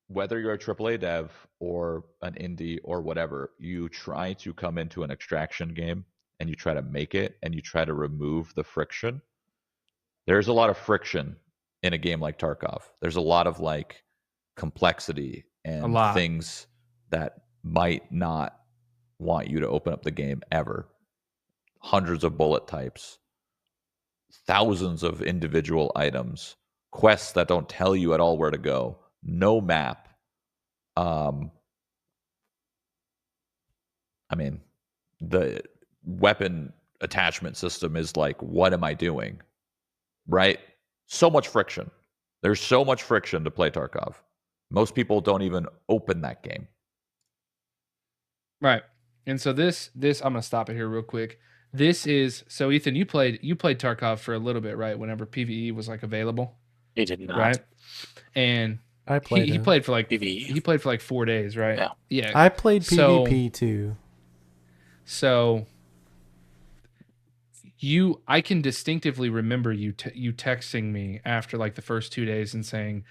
whether you're a AAA dev or an indie or whatever, you try to come into an extraction game and you try to make it and you try to remove the friction. There's a lot of friction in a game like Tarkov. There's a lot of complexity and things that might not want you to open up the game ever. Hundreds of bullet types, thousands of individual items, quests that don't tell you at all where to go, no map. I mean, the weapon attachment system is like, what am I doing? Right? So much friction. There's so much friction to play Tarkov. Most people don't even open that game. Right. And so this I'm gonna stop it here real quick. This is so Ethan, you played Tarkov for a little bit, right? Whenever PvE was available. He did not. Right. And I played. He played for PvE. He played for 4 days, right? Yeah. Yeah. I played PvP too. So I can distinctively remember you texting me after the first 2 days and saying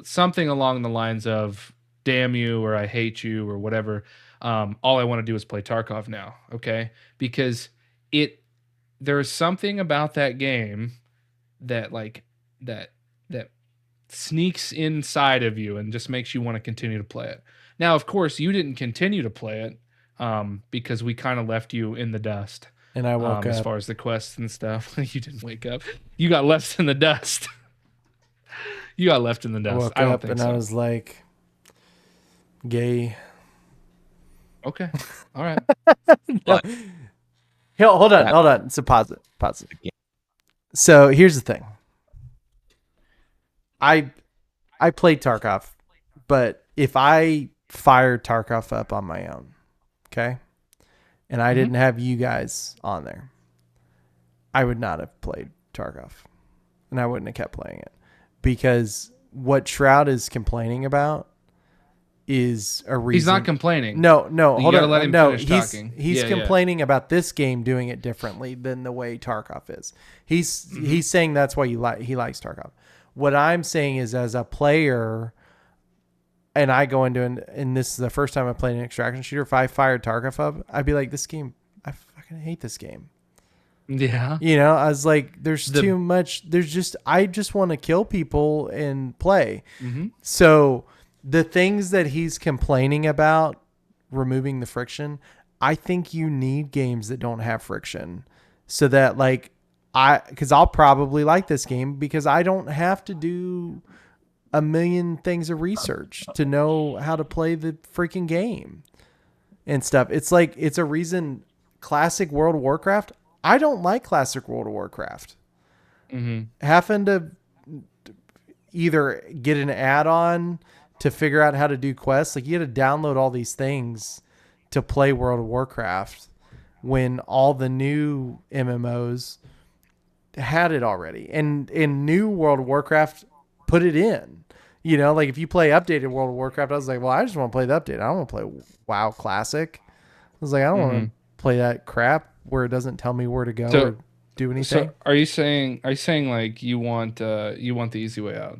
something along the lines of "damn you" or "I hate you" or whatever. All I want to do is play Tarkov now, okay? Because there is something about that game that that sneaks inside of you and just makes you want to continue to play it. Now, of course, you didn't continue to play it because we kind of left you in the dust. And I woke up. As far as the quests and stuff. You didn't wake up. You got left in the dust. You got left in the dust. I woke up and I was like, gay. Okay. All right. No. Hold on. It's a pause it. So here's the thing. I played Tarkov, but if I fired Tarkov up on my own, okay, and I didn't have you guys on there, I would not have played Tarkov, and I wouldn't have kept playing it, because what Shroud is complaining about is a reason. He's not complaining. No, hold on. Let him finish talking. He's complaining about this game doing it differently than the way Tarkov is. He's saying that's why he likes Tarkov. What I'm saying is, as a player, and I go into and this is the first time I played an extraction shooter, if I fired Tarkov up, I'd be like, this game, I fucking hate this game. Yeah. I was like, there's too much. I just want to kill people and play. Mm-hmm. So the things that he's complaining about, removing the friction, I think you need games that don't have friction, so that because I'll probably like this game because I don't have to do a million things of research to know how to play the freaking game and stuff. It's like, it's a reason classic World of Warcraft. I don't like classic World of Warcraft. Having to either get an add-on to figure out how to do quests. Like, you had to download all these things to play World of Warcraft when all the new MMOs had it already. And in new World of Warcraft put it in. You know, like if you play updated World of Warcraft, I was like, well, I just want to play the update. I don't want to play WoW Classic. I was like, I don't want to play that crap where it doesn't tell me where to go or do anything. So are you saying like you want the easy way out?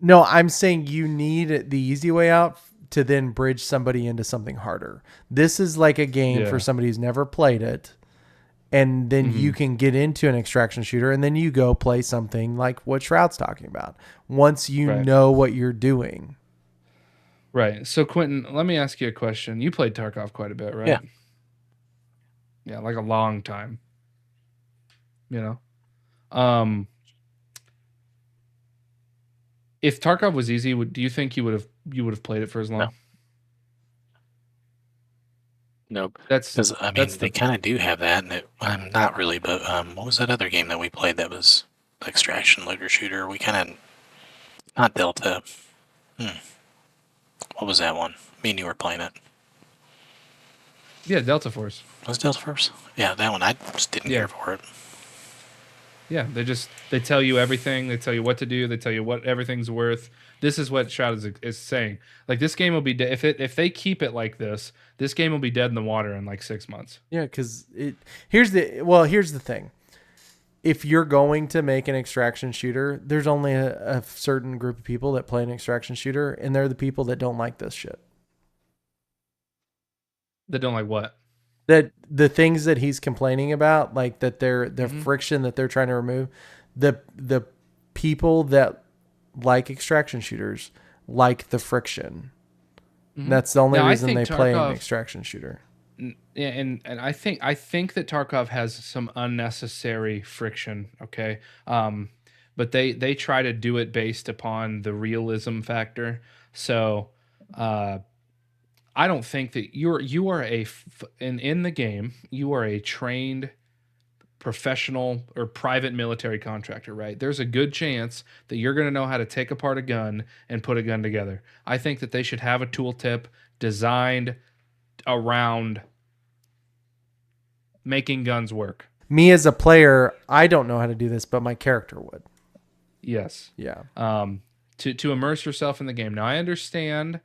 No, I'm saying you need the easy way out to then bridge somebody into something harder. This is like a game for somebody who's never played it. And then you can get into an extraction shooter, and then you go play something like what Shroud's talking about once you know what you're doing. Right. So, Quentin, let me ask you a question. You played Tarkov quite a bit, right? Yeah. Yeah, like a long time. You know? If Tarkov was easy, do you think you would have played it for as long? Nope. Because I mean, they kind of do have that, and not really. But what was that other game that we played that was the extraction looter shooter? We kind of not Delta. What was that one? Me and you were playing it. Yeah, Delta Force. Was it Delta Force? Yeah, that one. I just didn't care for it. Yeah, they tell you everything. They tell you what to do. They tell you what everything's worth. This is what Shroud is saying. Like, this game will be dead if they keep it like this. This game will be dead in the water in like 6 months. Yeah, because here's the thing. If you're going to make an extraction shooter, there's only a certain group of people that play an extraction shooter, and they're the people that don't like this shit. That don't like what? That the things that he's complaining about, like that the friction that they're trying to remove, the people that like extraction shooters like the friction. That's the only reason they play an extraction shooter. Yeah, and I think that Tarkov has some unnecessary friction. Okay, but they try to do it based upon the realism factor. So, I don't think that you are in the game. You are a trained professional or private military contractor, right? There's a good chance that you're going to know how to take apart a gun and put a gun together. I think that they should have a tooltip designed around making guns work. Me as a player, I don't know how to do this, but my character would. Yes. Yeah. To immerse yourself in the game. Now, I understand,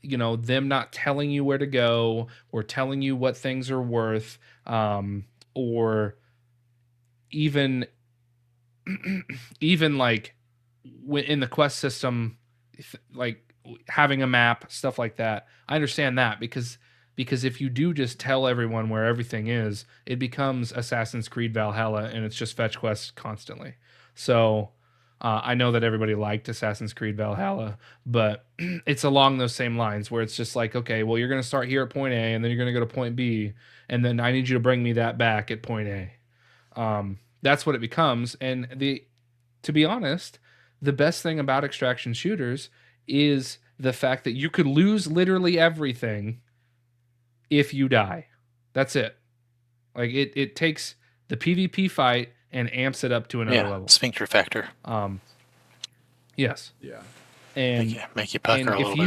you know, them not telling you where to go or telling you what things are worth, or even like in the quest system, like having a map, stuff like that. I understand that because if you do just tell everyone where everything is, it becomes Assassin's Creed Valhalla, and it's just fetch quests constantly. So I know that everybody liked Assassin's Creed Valhalla, but it's along those same lines where it's just like, okay, well, you're going to start here at point A, and then you're going to go to point B, and then I need you to bring me that back at point A. That's what it becomes. And to be honest, the best thing about extraction shooters is the fact that you could lose literally everything if you die. That's it. Like it takes the PvP fight and amps it up to another level. Sphincter factor. Yes. Yeah. And make you pucker a little bit.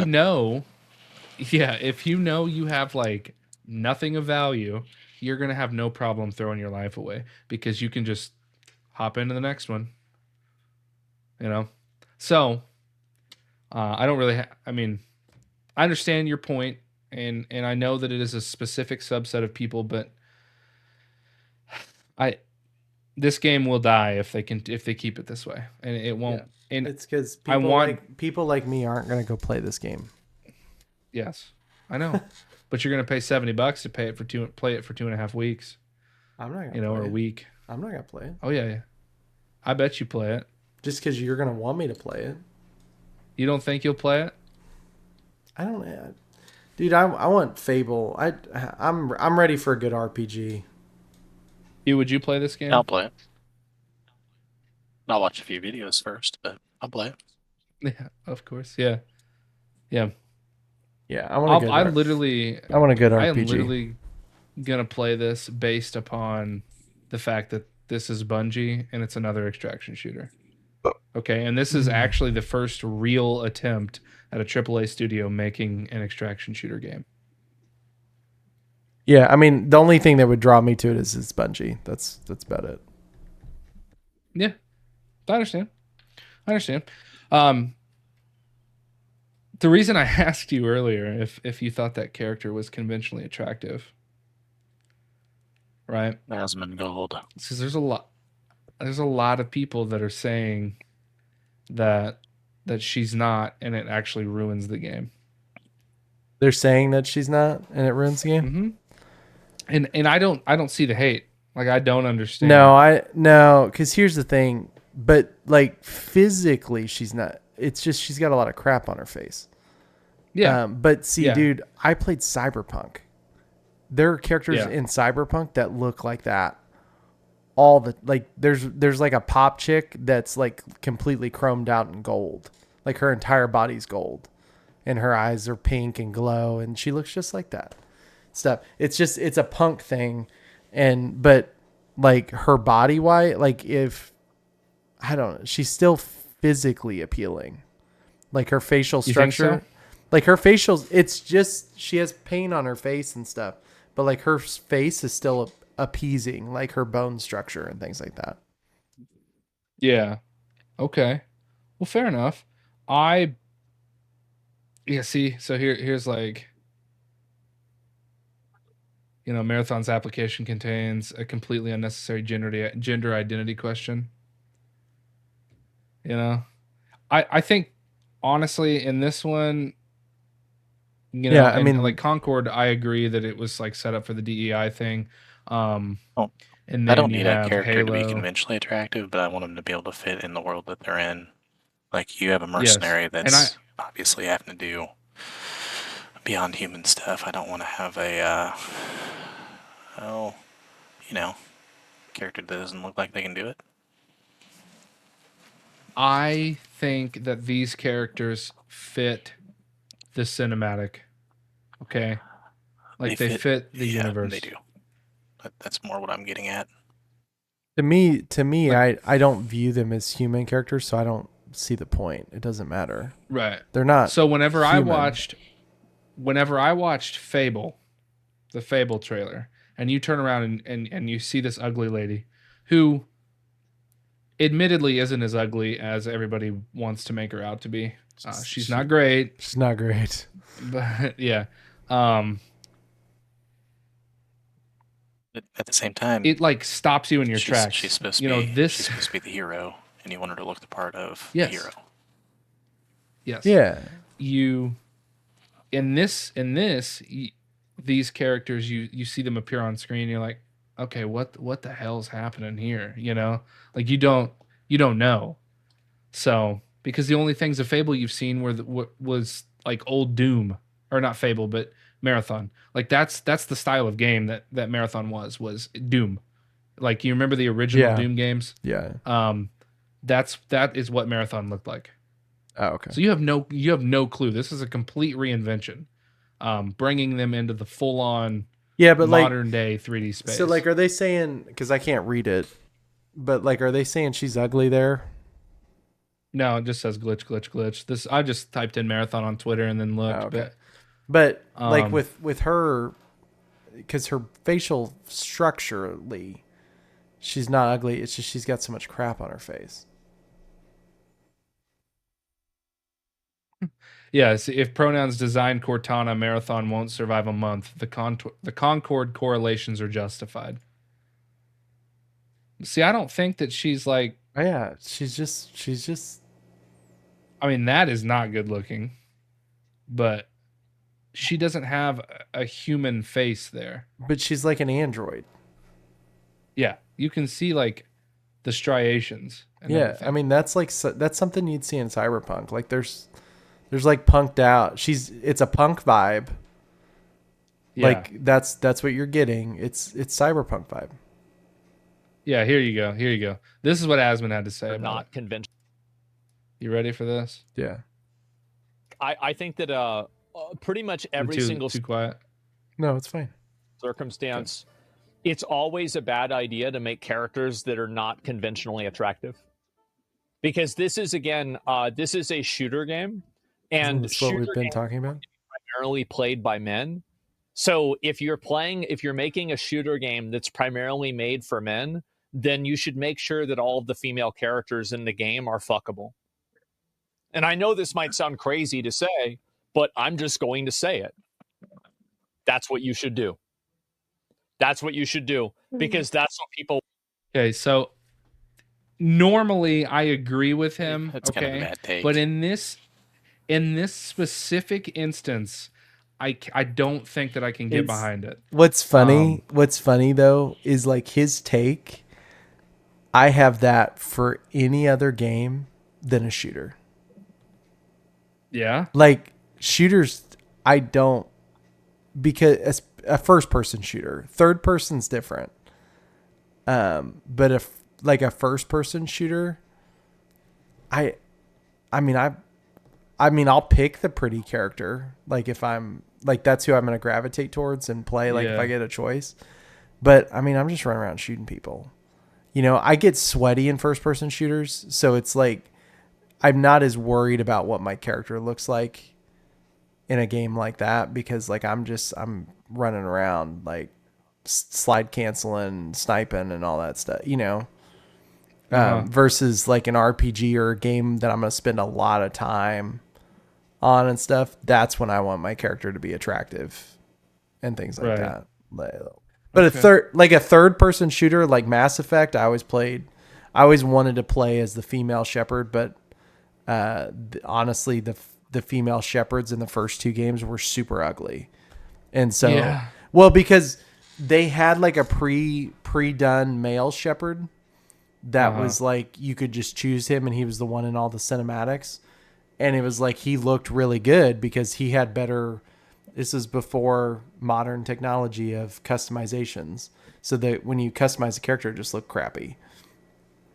If you know you have like nothing of value, you're gonna have no problem throwing your life away because you can just hop into the next one. You know? So I don't really I mean, I understand your point, and I know that it is a specific subset of people, but this game will die if they keep it this way, and it won't. Yeah. And it's because people like me aren't going to go play this game. Yes, I know, but you're going to pay $70 to play it for 2.5 weeks. I'm not going to, or a week. I'm not going to play it. Oh yeah. I bet you play it. Just because you're going to want me to play it. You don't think you'll play it? I don't know. Dude, I want Fable. I'm ready for a good RPG. Would you play this game? I'll play it. I'll watch a few videos first, but I'll play it. Yeah, of course. Yeah. Yeah, I want to go. I want a good RPG. I am literally gonna play this based upon the fact that this is Bungie and it's another extraction shooter. Okay, and this is actually the first real attempt at a AAA studio making an extraction shooter game. Yeah, I mean, the only thing that would draw me to it is Bungie. That's about it. Yeah, I understand. The reason I asked you earlier if you thought that character was conventionally attractive, right? Asmongold. Because there's a lot of people that are saying that she's not, and it actually ruins the game. They're saying that she's not, and it ruins the game. Mm-hmm. And I don't see the hate. Like, I don't understand. No, because here's the thing. But like physically, she's not. It's just she's got a lot of crap on her face. Yeah. But see, dude, I played Cyberpunk. There are characters in Cyberpunk that look like that. There's like a pop chick that's like completely chromed out in gold. Like her entire body's gold, and her eyes are pink and glow, and she looks just like that. Stuff. It's a punk thing, but like her body white, like if I don't know, she's still physically appealing. Like her facial structure. You think so? Like her facials, it's just she has paint on her face and stuff, but like her face is still appeasing, like her bone structure and things like that. Yeah. Okay. Well, fair enough. See, so here's like, Marathon's application contains a completely unnecessary gender identity question. I think honestly in this one, I mean, like Concord, I agree that it was like set up for the DEI thing. And then I don't need a character to be conventionally attractive, but I want them to be able to fit in the world that they're in. Like you have a mercenary that's obviously having to do beyond human stuff. I don't want to have a character that doesn't look like they can do it. I think that these characters fit the cinematic. Okay. Like they fit the universe. They do. That's more what I'm getting at. To me, I don't view them as human characters, so I don't see the point. It doesn't matter. Right. They're not. So whenever I watched Fable, the Fable trailer, and you turn around and you see this ugly lady who admittedly isn't as ugly as everybody wants to make her out to be. She's not great. She's not great. But yeah. At the same time, it like stops you in your tracks. She's supposed to be she's supposed to be the hero, and you want her to look the part of the hero. Yes. Yeah. You these characters, you see them appear on screen, you're like, okay, what the hell's happening here? Like you don't know. So because the only things of Fable you've seen was like old Doom, or not Fable, but Marathon. Like that's the style of game that Marathon was Doom. Like you remember the original Doom games? Yeah. That is what Marathon looked like. Oh, okay. So you have no clue. This is a complete reinvention, bringing them into the full on modern day 3D space. So like, are they saying? Because I can't read it, but like, are they saying she's ugly there? No, it just says glitch. This I just typed in Marathon on Twitter and then looked. Oh, okay. But like with her, because her facial structurally, she's not ugly. It's just she's got so much crap on her face. Yeah, see, if pronouns design Cortana, Marathon won't survive a month. The Concord correlations are justified. See, I don't think that she's like. Oh, yeah, she's just. I mean, that is not good looking, but she doesn't have a human face there. But she's like an android. Yeah, you can see like the striations. And everything. I mean that's something you'd see in Cyberpunk. Like there's like punked out. It's a punk vibe. Yeah. Like that's what you're getting. It's Cyberpunk vibe. Yeah, here you go. This is what Asmon had to say about not conventional. You ready for this? Yeah. I think that pretty much every single too quiet. No, it's fine. Circumstance, it's always a bad idea to make characters that are not conventionally attractive. Because this is this is a shooter game, and that's what we've been talking about. Primarily played by men. So if you're making a shooter game that's primarily made for men, then you should make sure that all of the female characters in the game are fuckable. And I know this might sound crazy to say, but I'm just going to say it. That's what you should do. That's what you should do, because that's what people. Okay, so normally I agree with him. That's kind of a bad take. But in this specific instance, I don't think that I can get behind it. What's funny though is like his take. I have that for any other game than a shooter. Yeah. Like shooters, I don't, because a first person shooter, third person's different. But if like a first person shooter, I mean, I'll pick the pretty character. Like if I'm like, that's who I'm going to gravitate towards and play. Like if I get a choice, but I mean, I'm just running around shooting people. You know, I get sweaty in first person shooters. So it's like, I'm not as worried about what my character looks like in a game like that, because like, I'm running around like slide canceling, sniping and all that stuff, you know, versus like an RPG or a game that I'm going to spend a lot of time on and stuff. That's when I want my character to be attractive and things like that. But a third person shooter like Mass Effect, I always wanted to play as the female Shepard, but honestly, the female Shepards in the first two games were super ugly. And so, well, because they had like a pre-done male Shepard that was like, you could just choose him and he was the one in all the cinematics. And it was like, he looked really good because he had better, this is before modern technology of customizations. So that when you customize a character, it just looked crappy.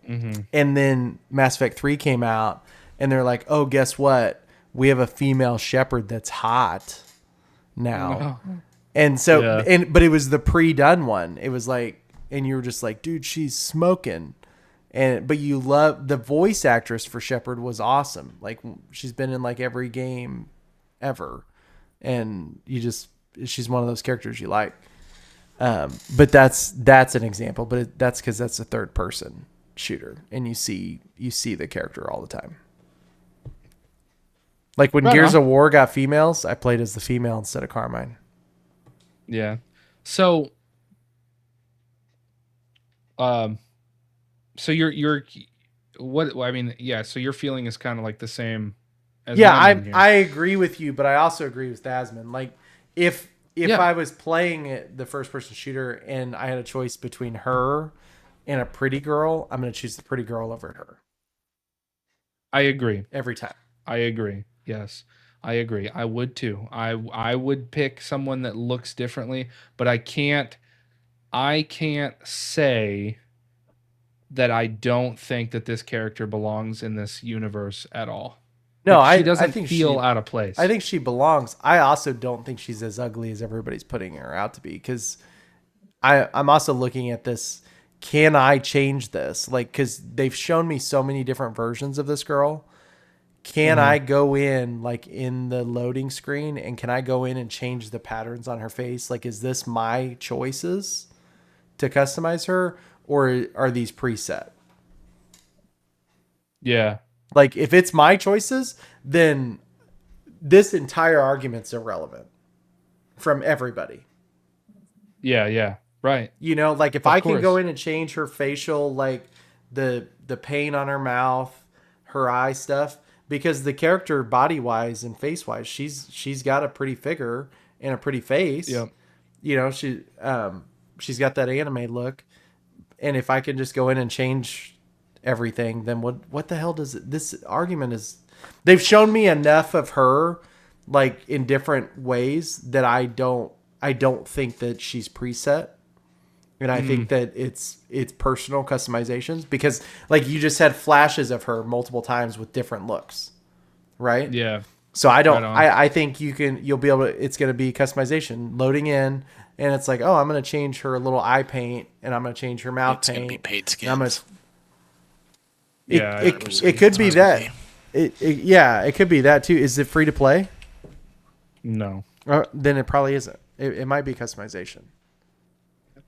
Mm-hmm. And then Mass Effect 3 came out and they're like, oh, guess what? We have a female Shepard that's hot now. Oh. And so, but it was the pre-done one. It was like, and you were just like, dude, she's smoking. But you love the voice actress for Shepard was awesome. Like she's been in like every game ever. And she's one of those characters you like. But that's an example, but that's because that's a third person shooter and you see the character all the time. Like when Gears of War got females, I played as the female instead of Carmine. Yeah. So, so you're what I mean, yeah. So your feeling is kind of like the same. As I agree with you, but I also agree with Dasman. Like if I was playing the first person shooter and I had a choice between her and a pretty girl, I'm going to choose the pretty girl over her. I agree every time. I agree. Yes, I agree. I would too. I would pick someone that looks differently, but I can't say that I don't think that this character belongs in this universe at all. No, she doesn't feel out of place. I think she belongs. I also don't think she's as ugly as everybody's putting her out to be, because I'm also looking at this. Can I change this? Like, because they've shown me so many different versions of this girl. Can I go in like in the loading screen and can I go in and change the patterns on her face? Like, is this my choices to customize her, or are these preset? Yeah. Like if it's my choices, then this entire argument's irrelevant from everybody. Yeah. Right. You know, like if I can go in and change her facial, like the pain on her mouth, her eye stuff, because the character body wise and face wise, she's got a pretty figure and a pretty face. Yeah. You know, she's got that anime look. And if I can just go in and change everything, then what the hell does this argument is? They've shown me enough of her like in different ways that I don't think that she's preset. And I think that it's personal customizations because like you just had flashes of her multiple times with different looks, right? Yeah. So I think you'll be able to, it's going to be customization loading in, and it's like, oh, I'm going to change her little eye paint, and I'm going to change her mouth paint. It's going to be paid skins. It could be that. It could be that too. Is it free to play? No. Then it probably isn't. It might be customization.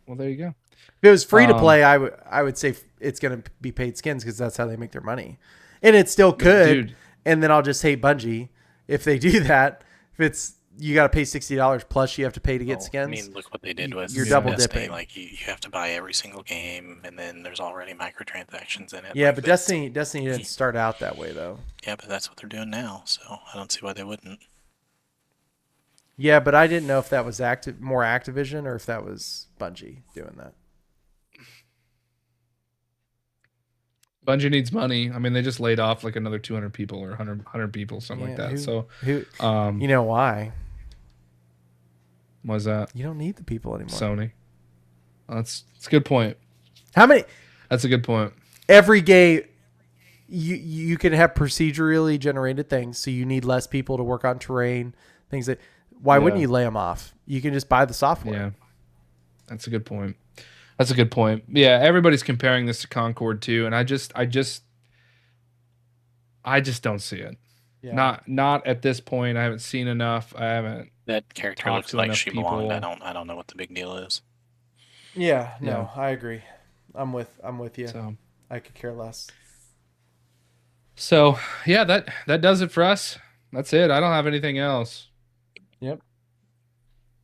Well, there you go. If it was free to play, I would say it's going to be paid skins because that's how they make their money. And it still could. Dude. And then I'll just hate Bungie if they do that. If it's you got to pay $60 plus you have to pay to get skins. I mean, look what they did with you're double Destiny. dipping. Like you have to buy every single game, and then there's already microtransactions in it. Yeah, like but Destiny didn't start out that way though. Yeah, but that's what they're doing now, so I don't see why they wouldn't. Yeah, but I didn't know if that was more Activision or if that was Bungie doing that. Bungie needs money. I mean, they just laid off like another 200 people or 100 people, something like that. You know why? Was that? You don't need the people anymore. Sony. That's a good point. How many? That's a good point. Every game, you can have procedurally generated things, so you need less people to work on terrain, things that. Why wouldn't you lay them off? You can just buy the software. Yeah, that's a good point. Yeah, everybody's comparing this to Concord too, and I just don't see it. Yeah. Not at this point. I haven't seen enough. I haven't. That character looks like she belonged. I don't know what the big deal is. Yeah, no, I agree. I'm with you. So, I could care less. So yeah, that does it for us. That's it. I don't have anything else. Yep.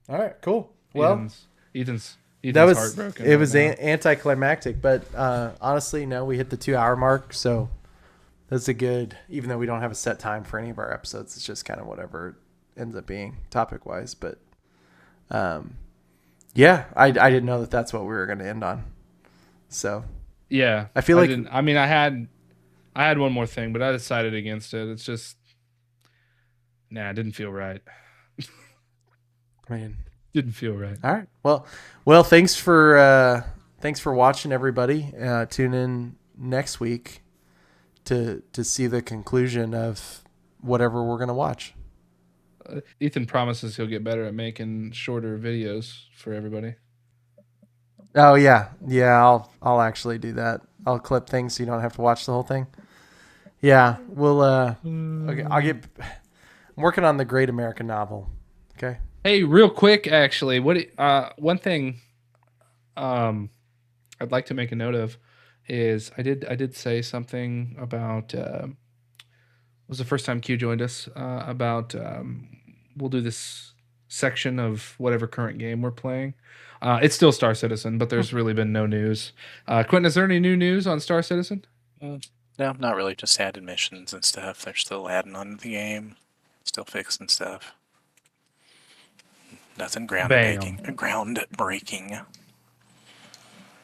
All right, cool. Well, Ethan's that was heartbroken. It was anticlimactic, but honestly, no, we hit the 2-hour mark, so that's a good. Even though we don't have a set time for any of our episodes, it's just kind of whatever it ends up being topic wise. But yeah, I didn't know that that's what we were going to end on. So yeah, I feel like I had one more thing, but I decided against it. It's just it didn't feel right. Man, didn't feel right. All right. Well, thanks for watching, everybody. Tune in next week to see the conclusion of whatever we're gonna watch. Ethan promises he'll get better at making shorter videos for everybody. Oh yeah. I'll actually do that. I'll clip things so you don't have to watch the whole thing. Yeah, we'll. Okay, I'm working on the Great American Novel. Okay. Hey, real quick, actually, one thing I'd like to make a note of is I did say something about it was the first time Q joined us about we'll do this section of whatever current game we're playing. It's still Star Citizen, but there's really been no news. Quentin, is there any new news on Star Citizen? No, not really. Just added missions and stuff. They're still adding on to the game, still fixing stuff. Nothing groundbreaking.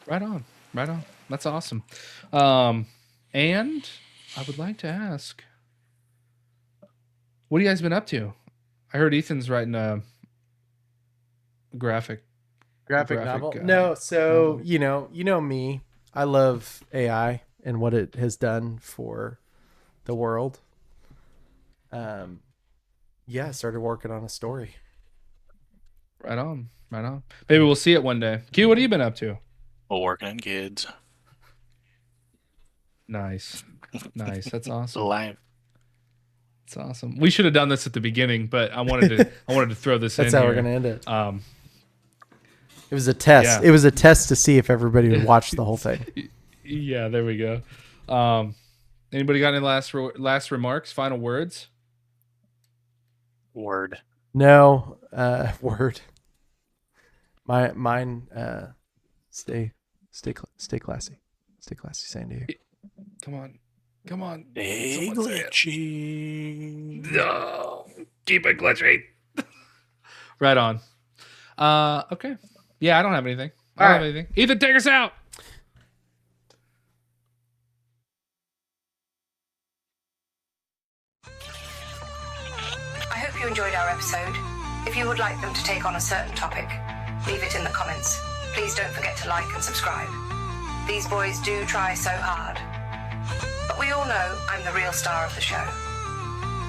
Right on. That's awesome. And I would like to ask, what have you guys been up to? I heard Ethan's writing a graphic novel. No, so you know me. I love AI and what it has done for the world. I started working on a story. Right on. Maybe we'll see it one day. Q, what have you been up to? Well, working on kids. Nice. That's awesome. Live. It's awesome. We should have done this at the beginning, but I wanted to throw this in. That's how here. we're gonna end it. It was a test. Yeah. It was a test to see if everybody would watch the whole thing. Yeah, there we go. Anybody got any last remarks? Final words? Word. No. Word. Mine. Stay classy. Stay classy, San Diego. Come on. Stay glitchy. No. Keep it glitchy. Right on. Okay. Yeah, I don't have anything. I don't have anything. Ethan, take us out. I hope you enjoyed our episode. If you would like them to take on a certain topic, leave it in the comments. please don't forget to like and subscribe. These boys do try so hard. But we all know I'm the real star of the show.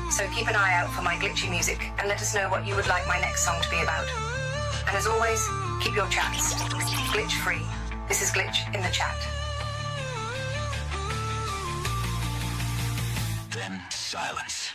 So keep an eye out for my glitchy music and let us know what you would like my next song to be about. And as always, keep your chats glitch free. This is Glitch in the Chat. Then silence.